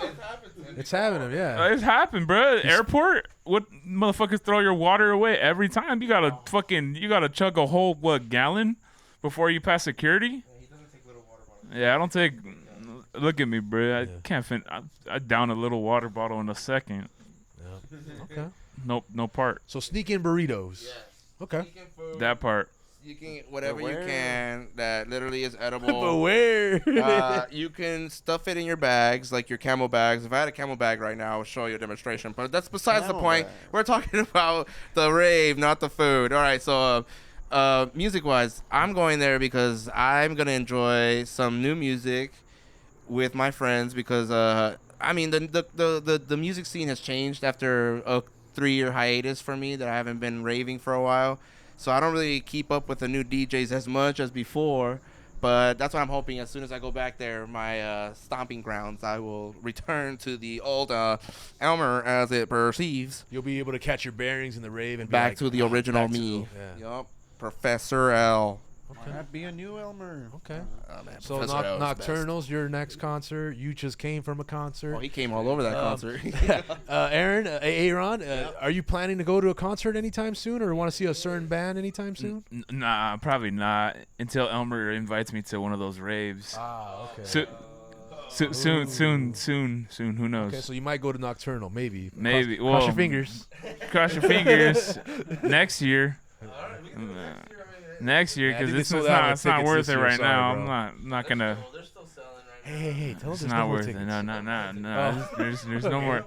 It's having him. Yeah. It's happened, bro. Airport? What motherfuckers throw your water away every time? You gotta chug a whole, gallon before you pass security? Yeah, I don't take. Look at me, bro. I can't I down a little water bottle in a second. Okay. Nope, no part. So sneak in burritos. Okay. That part. You can whatever you Beware. can that literally is edible. But where? You can stuff it in your bags, like your camel bags. If I had a camel bag right now, I would show you a demonstration. But that's besides the Camel point. bag. We're talking about the rave, not the food. All right, so music-wise, I'm going there because I'm gonna enjoy some new music with my friends because I mean the music scene has changed after a 3-year hiatus for me that I haven't been raving for a while. So I don't really keep up with the new DJs as much as before, but that's what I'm hoping. As soon as I go back there, my stomping grounds, I will return to the old Elmer as it perceives. You'll be able to catch your bearings in the rave and be Back like, to the original back to me. the- yeah. Yup, Professor L. Might not be a new Elmer. Okay. Oh, man, So Professor L is the best. Nocturnal's your next concert. You just came from a concert. Oh, he came all over that concert. Aaron, Aaron, are you planning to go to a concert anytime soon, or want to see a certain band anytime soon? Nah, probably not until Elmer invites me to one of those raves. Ah, okay. Soon. Who knows? Okay, so you might go to Nocturnal, maybe. Maybe. Cross Well, your fingers. Cross your fingers. Next year. Next year, Yeah, I because think it's they sold out on not tickets worth this it year, right sorry, now. bro. I'm not gonna. They're still selling right Hey, tell us It's there's not no more worth it. tickets. No. There's no more.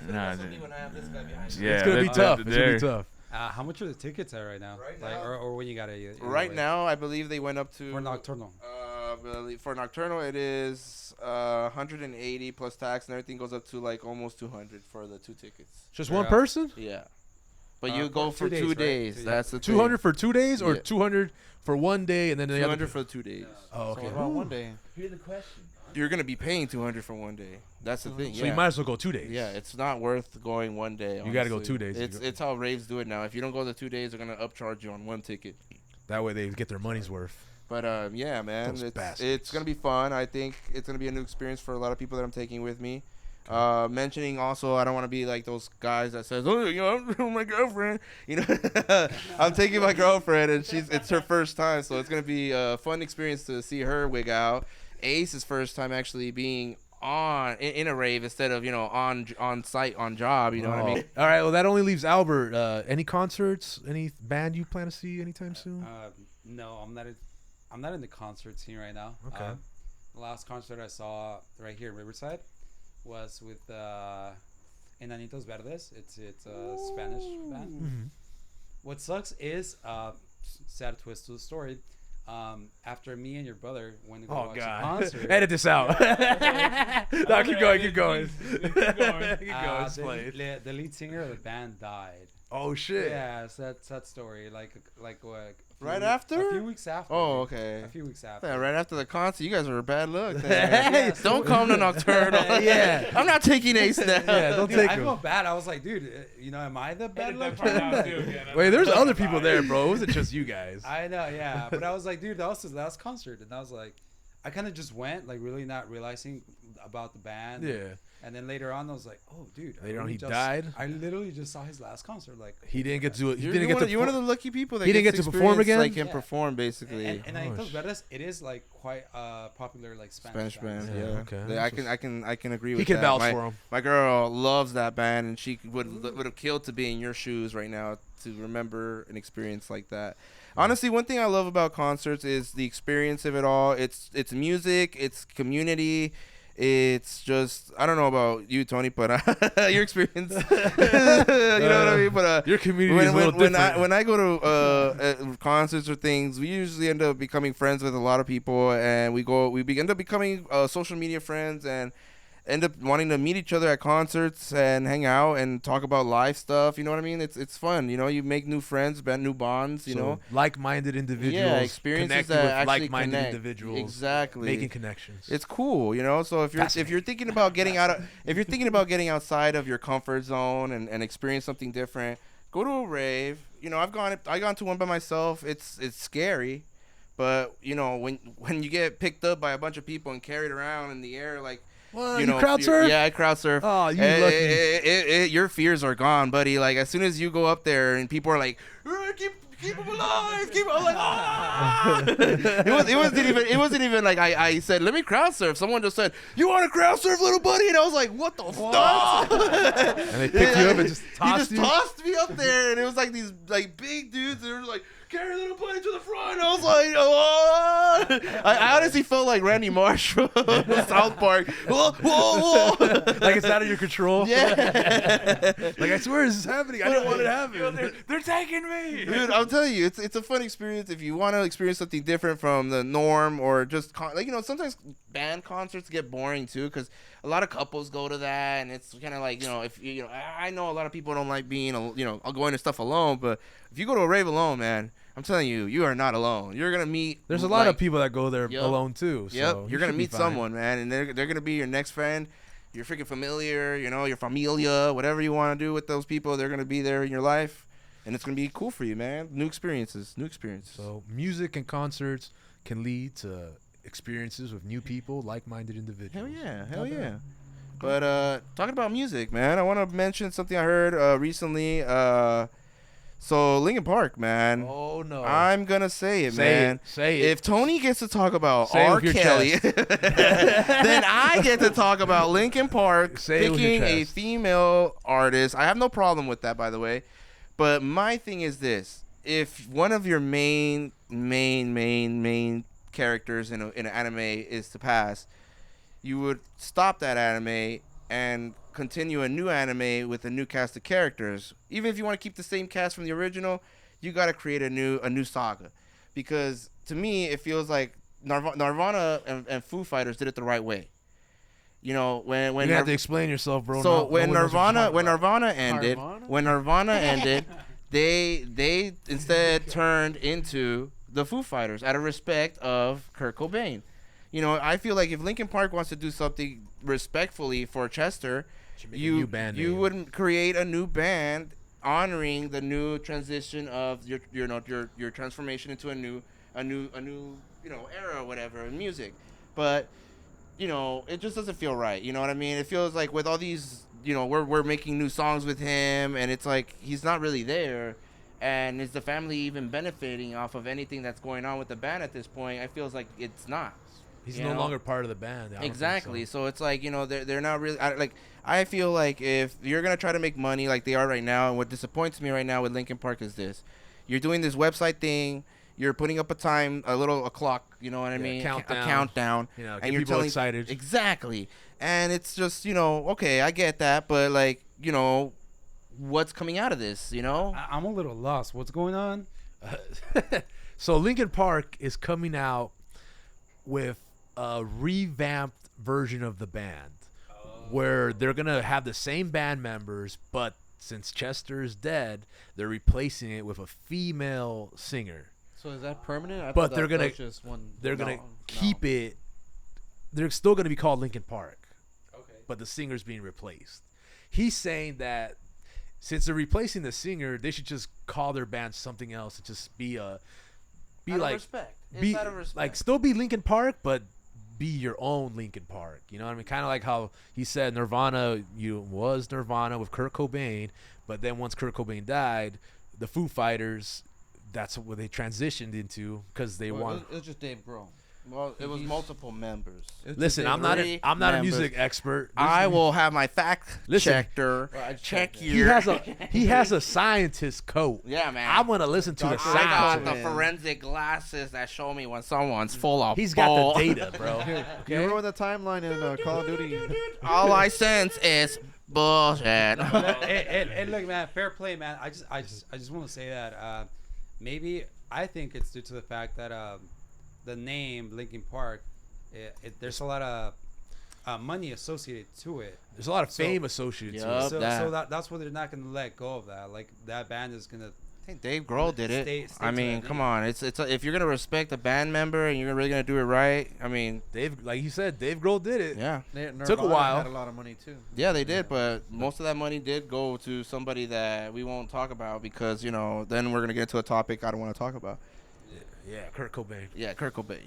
Nah, yeah, It's gonna be that- tough. that- It's gonna be there. tough. How much are the tickets at right now? Right Like, now? or when you got it? Right now, I believe they went up to For Nocturnal. For Nocturnal, it is 180 plus tax and everything goes up to like almost 200 for the 2 tickets. Just Yeah. one person? Yeah, but Uh, you go for for 2 2 days, right? days. Yeah. That's the 200 for 2 days, or Yeah. 200 for 1 day, and then the 200 other. for the 2 days. Oh, So okay. what about one day? You're gonna be paying 200 for 1 day. That's the thing. So yeah. you might as well go 2 days. Yeah, it's not worth going 1 day. You gotta go honestly. 2 days. It's how raves do it now. If you don't go the 2 days, they're gonna upcharge you on 1 ticket. That way they get their money's worth. But yeah, man, Those it's bastards. gonna be fun. I think it's gonna be a new experience for a lot of people that I'm taking with me. Mentioning also, I don't want to be like those guys that says, "Oh, you know, I'm my girlfriend." You know, I'm taking my girlfriend, and it's her first time, so it's gonna be a fun experience to see her wig out. Ace's first time actually being in a rave instead of on site on job. You know what I mean? All right. Well, that only leaves Albert. Any concerts? Any band you plan to see anytime soon? No, I'm not. I'm not in the concert scene right now. Okay. The last concert I saw right here in Riverside was with Enanitos Verdes. It's a Spanish band. Mm-hmm. What sucks is sad twist to the story. After me and your brother went to go Oh watch a God! concert, Edit this out. No, keep going. Keep going. Keep going. Explain. the lead singer of the band died. Oh shit! Yeah, so that's that story. Like what? Right after? A few weeks after. Oh, dude. okay. A few weeks after. Yeah, right after the concert, you guys were bad luck. Yeah, Don't come to Nocturnal. Yeah. I'm not taking Ace now. Yeah, don't Dude, take I him. felt bad. I was like, dude, am I the bad luck? Wait, there's other people there, bro. It wasn't just you guys. I know, yeah. But I was like, dude, that was his last concert. And I was like, I kind of just went, like, really not realizing about the band. Yeah. And then later on, I was like, oh, dude. I Later on, really he just- died? I literally just saw his last concert. Like, He didn't get to do it. He You're, didn't you're, get one, to. you're one of the lucky people that He didn't gets get to perform experience, again? Like, can Yeah. perform, basically. and I Oh, think sh- Verdes, it is, like, quite popular, like, Spanish Spanish band, Yeah, yeah. okay. Yeah, I can agree with He can that. vouch my, for him. My girl loves that band, and she would have killed to be in your shoes right now to remember an experience like that. Honestly, one thing I love about concerts is the experience of it all. It's music, it's community. It's just, I don't know about you, Tony, but your experience, you know what I mean. But Your community is a little different. when I go to concerts or things, we usually end up becoming friends with a lot of people, and we end up becoming social media friends, and end up wanting to meet each other at concerts and hang out and talk about life stuff. You know what I mean? It's fun. You know, you make new friends, new bonds. You So, know, like-minded individuals. yeah, experiences connecting that with actually like-minded connect. individuals. Exactly. Making connections. It's cool, you know. So if you're thinking about getting getting outside of your comfort zone and experience something different, go to a rave. You know, I gone to one by myself. It's scary, but you know when you get picked up by a bunch of people and carried around in the air like. What? You You know, crowd surf? Yeah, I crowd surf. Oh, you lucky. Your fears are gone, buddy. Like as soon as you go up there and people are like, keep him alive, keep him alive. Ah! it wasn't even like I said, let me crowd surf. Someone just said, you want to crowd surf, little buddy? And I was like, what the fuck? And they picked you up and just tossed he you? just tossed me up there, and it was like these like big dudes. They were like, carry little buddy to the front. And I was like, oh. I honestly felt like Randy Marsh from South Park. Whoa, whoa, whoa. Like it's out of your control. Yeah. Like I swear this is happening. I didn't want it to happen. They're taking me. Dude, I'm telling you, it's a fun experience if you want to experience something different from the norm, or just sometimes band concerts get boring too, because a lot of couples go to that, and it's kind of like if I know a lot of people don't like being going to stuff alone, but if you go to a rave alone, man, I'm telling you, you are not alone. You're gonna meet. There's a lot of people that go there Yep. alone too. So Yep, you you're gonna should be meet fine. someone, man, and they're gonna be your next friend. Your freaking familiar, your familia, whatever you want to do with those people, they're gonna be there in your life. and it's gonna be cool for you, man. New experiences. So music and concerts can lead to experiences with new people, like-minded individuals. Hell yeah. But talking about music, man, I want to mention something I heard recently. So Linkin Park, man. Oh no! I'm gonna say it, Say man. it. Say it. If Tony gets to talk about Say it R. with your Kelly, chest. then I get to talk about Linkin Park Say it with your picking a chest. female artist. I have no problem with that, by the way. But my thing is this: if one of your main characters in an anime is to pass, you would stop that anime and continue a new anime with a new cast of characters. Even if you want to keep the same cast from the original, you got to create a new saga. Because to me, it feels like Nirvana and Foo Fighters did it the right way. You know, when You have to explain yourself, bro. so No when one knows what you're Nirvana talking ended, Nirvana? when Nirvana ended, they instead turned into the Foo Fighters out of respect of Kurt Cobain. You know, I feel like if Linkin Park wants to do something respectfully for Chester, Should make a new band you name. wouldn't create a new band honoring the new transition of your transformation into a new era or whatever in music. But it just doesn't feel right. You know what I mean? It feels like with all these, we're making new songs with him, and it's like he's not really there. And is the family even benefiting off of anything that's going on with the band at this point? I feels like it's not. He's you no know? longer part of the band. I don't think Exactly. so. So it's like, they're not really I feel like if you're going to try to make money like they are right now, and what disappoints me right now with Linkin Park is this. You're doing this website thing, you're putting up a time, a clock, you know what I mean? countdown. A countdown. You know, and get you're people telling excited. Exactly. And it's just, okay, I get that, but what's coming out of this, I'm a little lost. What's going on? So Linkin Park is coming out with a revamped version of the band, where they're gonna have the same band members, but since Chester is dead, they're replacing it with a female singer. So is that permanent? I But thought they're that gonna- was just one. They're gonna No. keep it. They're still gonna be called Linkin Park, Okay. but the singer's being replaced. He's saying that since they're replacing the singer, they should just call their band something else and just be Out like of respect. It's be out of respect. like still be Linkin Park, but be your own Linkin Park. You know what I mean? Kind of like how he said Nirvana, was Nirvana with Kurt Cobain, but then once Kurt Cobain died, the Foo Fighters, that's what they transitioned into because they Well, want. it was just Dave Grohl. Well, it was He's- multiple members. It was just Listen, Dave I'm Grohl. not Three I'm not a members. music expert. I will have my fact Listen. checker Well, I just check checked it. your. he has a scientist coat. Yeah, man. I'm gonna listen to the Dr. I got sound. the man. forensic glasses that show me when someone's full of He's got bull. the data, bro. You remember the timeline in Call of Duty? All I sense is bullshit. Hey, look, man, fair play, man. I just want to say that maybe I think it's due to the fact that the name Linkin Park, there's a lot of money associated to it. There's a lot of So- fame associated to Yup. it. So that. that's why they're not gonna let go of that. Like that band is gonna. I think Dave Grohl did it. Stay I to mean, that come name. on. It's if you're gonna respect a band member and you're really gonna do it right. I mean, Dave, like you said, Dave Grohl did it. yeah, Took a while. Had a lot of money too. yeah, they did, but most of that money did go to somebody that we won't talk about because then we're gonna get into a topic I don't want to talk about. Yeah, Kurt Cobain. Yeah, Kurt Cobain,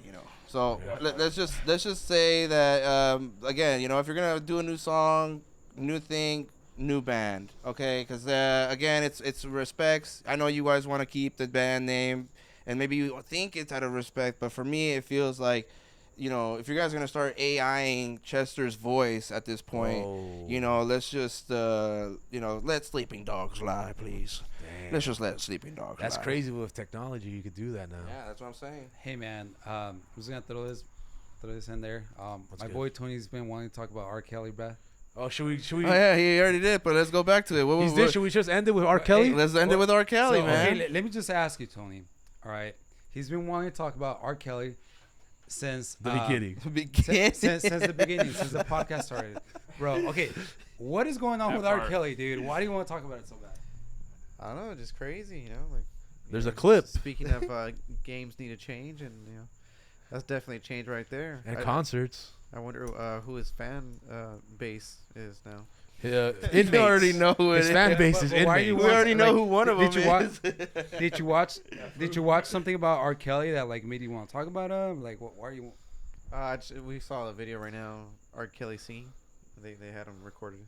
So let's just say that again, if you're gonna do a new song, new thing, new band, okay? Because again, it's respects. I know you guys want to keep the band name, and maybe you think it's out of respect, but for me, it feels like, if you guys are gonna start AIing Chester's voice at this point, Oh. let's just let sleeping dogs lie, please. Damn. Let's just let sleeping dogs lie. That's crazy with technology. You could do that now. Yeah, that's what I'm saying. Hey, man, I'm just gonna throw this in there. What's My good? boy Tony's been wanting to talk about R. Kelly, bruh. Oh, should we? Oh yeah, he already did, but let's go back to it. What, He's what- did. Should we just end it with R. Kelly? Let's end it with R. Kelly, So, man. okay, let me just ask you, Tony. All right, he's been wanting to talk about R. Kelly since the beginning. Since the beginning, since the podcast started, bro. Okay, what is going on That with R. part. Kelly, dude? Why do you want to talk about it so bad? I don't know, just crazy, like. There's a clip. Speaking of games need a change, and that's definitely a change right there. And I concerts. wonder who his fan base is now. Inmates. You already know who it His is. fan base is But why are inmates. you We already know like, who one of them did you watch? is. Did you watch something about R. Kelly that like made you want to talk about him? Like, why are you? We saw a video right now. R. Kelly singing. They had him recorded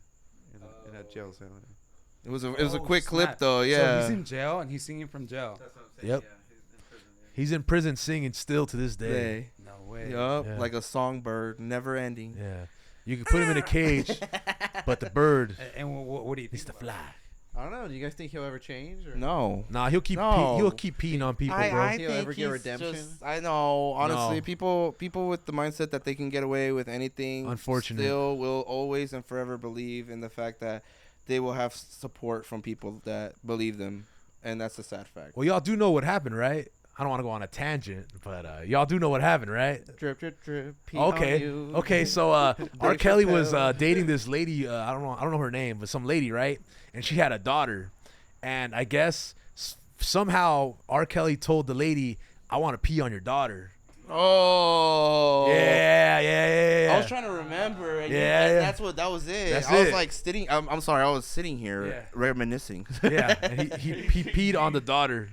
in a jail cell. It was a Oh, quick clip snap. though. So Yeah. he's in jail and he's singing from jail. Yep. He's in prison singing still to this day. Day. No way. Yup. Yeah. Like a songbird, never ending. Yeah. You can put him in a cage, but the bird And what do you needs think? to fly. I don't know. Do you guys think he'll ever change? Or? No. Nah, he'll keep No. he'll keep peeing on people, bro. I He'll think ever get he's redemption? just- I know. Honestly, No. people with the mindset that they can get away with anything, Unfortunate. still will always and forever believe in the fact that they will have support from people that believe them, and that's a sad fact. Well, y'all do know what happened, right? I don't want to go on a tangent, but y'all do know what happened, right? Drip, drip, drip. Pee on Okay. you. Okay, so R. Kelly was Chappelle. dating this lady. I don't know her name, but some lady, right? And she had a daughter, and I guess somehow R. Kelly told the lady, "I want to pee on your daughter." Oh. Yeah. I was trying to remember. And Yeah, and yeah. that was it. That's I was it. like sitting. I'm sorry. I was sitting here Yeah. reminiscing. Yeah, and he peed on the daughter,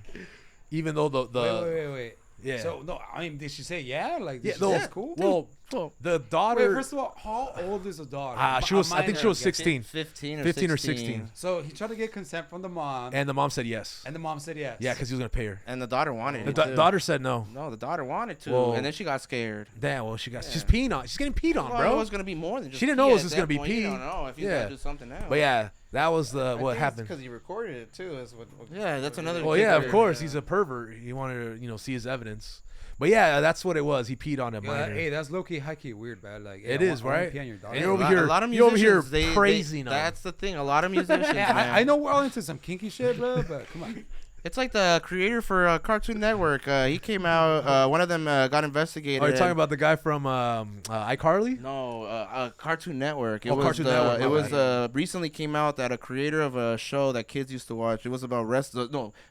even though the Wait. yeah. So no, I mean, did she say yeah? Like, did yeah, she no, say it's cool? Well, the Wait, daughter. first of all, how old is the daughter? She was. I think she was minor, 16, 15 or 15 or 16. 16, So he tried to get consent from the mom, and the mom said yes. and the mom said yes. Yeah, because he was gonna pay her. And the daughter wanted The it. too. daughter said no. No, the daughter wanted to, Well, and then she got scared. Damn. Well, she's Yeah. peeing on. She's getting peed on, Well, bro. it was gonna be more than just. She didn't pee know it was at just that gonna be point. You pee. don't know if he's Yeah. gonna do something else. But yeah, that was what happened. Because he recorded it too. Is what Yeah, that's another. Well, big yeah, of weird. course, he's a pervert. He wanted to, see his evidence. But yeah, that's what it was. He peed on a Yeah, minor. hey, that's low key, high key weird, man. Like, It I is, want- I wanna right? pee on your daughter. And you're over a here- lot of you're over here musicians, they- praising them. That's the thing. A lot of musicians. Yeah, man. I know we're all into some kinky shit, bro, but come on. It's like the creator for Cartoon Network. He came out. One of them got investigated. Are you talking and- about the guy from iCarly? No, Cartoon Network. It Oh, was Cartoon Network, my It was bad. recently came out that a creator of a show that kids used to watch. It was about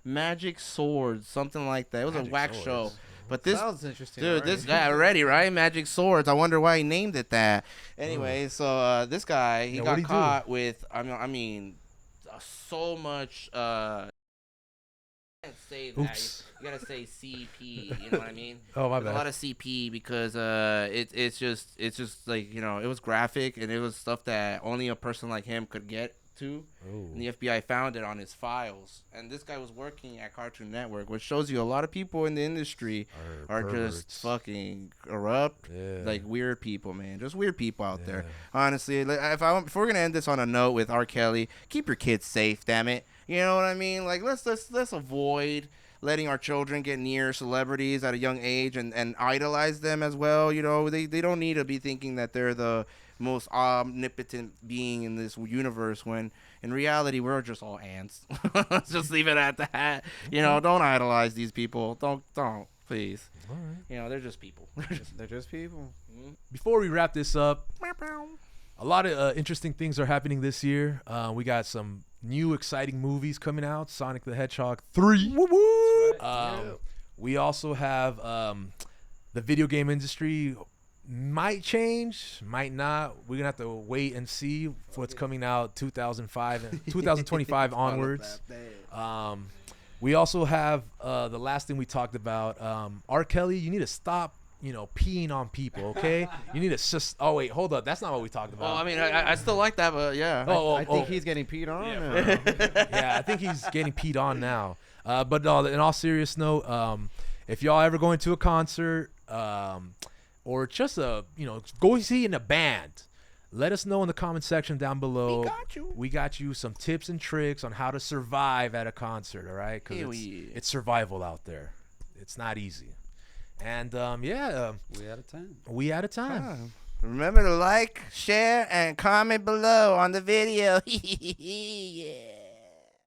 Magic Swords, something like that. It was a Magic whack Swords. show. But this sounds interesting. dude, this guy already right, Magic Swords. I wonder why he named it that. Anyway, so this guy he Yeah, got what'd he do? caught with. I mean, so much. Can't say that. Oops. You gotta say CP. You know what I mean? Oh, my There's a lot bad. of CP because it's just like it was graphic and it was stuff that only a person like him could get to. And the FBI found it on his files. And this guy was working at Cartoon Network, which shows you a lot of people in the industry are just fucking corrupt, Yeah. like weird people, man. Just weird people out there. Yeah. Honestly, like, if we're gonna end this on a note with R. Kelly, keep your kids safe, damn it. You know what I mean? Like let's avoid letting our children get near celebrities at a young age and idolize them as well. They don't need to be thinking that they're the most omnipotent being in this universe when in reality we're just all ants. Let's just leave it at that. Don't idolize these people. Don't please. All right. They're just people. They're just people. Before we wrap this up, a lot of interesting things are happening this year. We got some new exciting movies coming out. Sonic the Hedgehog 3. We also have the video game industry might change, might not. We're gonna have to wait and see what's coming out 2025 onwards. We also have the last thing we talked about. R. Kelly, you need to stop peeing on people, okay? You need to just. Oh wait, hold up. That's not what we talked about. Well, I mean, I still like that, but yeah. I think he's getting peed on. Yeah, I think he's getting peed on now. But no, in all serious note, if y'all ever go into a concert, or just go see in a band, let us know in the comment section down below. We got you some tips and tricks on how to survive at a concert, all right? Because it's survival out there. It's not easy. And We out of time. we out of time. Remember to like, share, and comment below on the video. Yeah.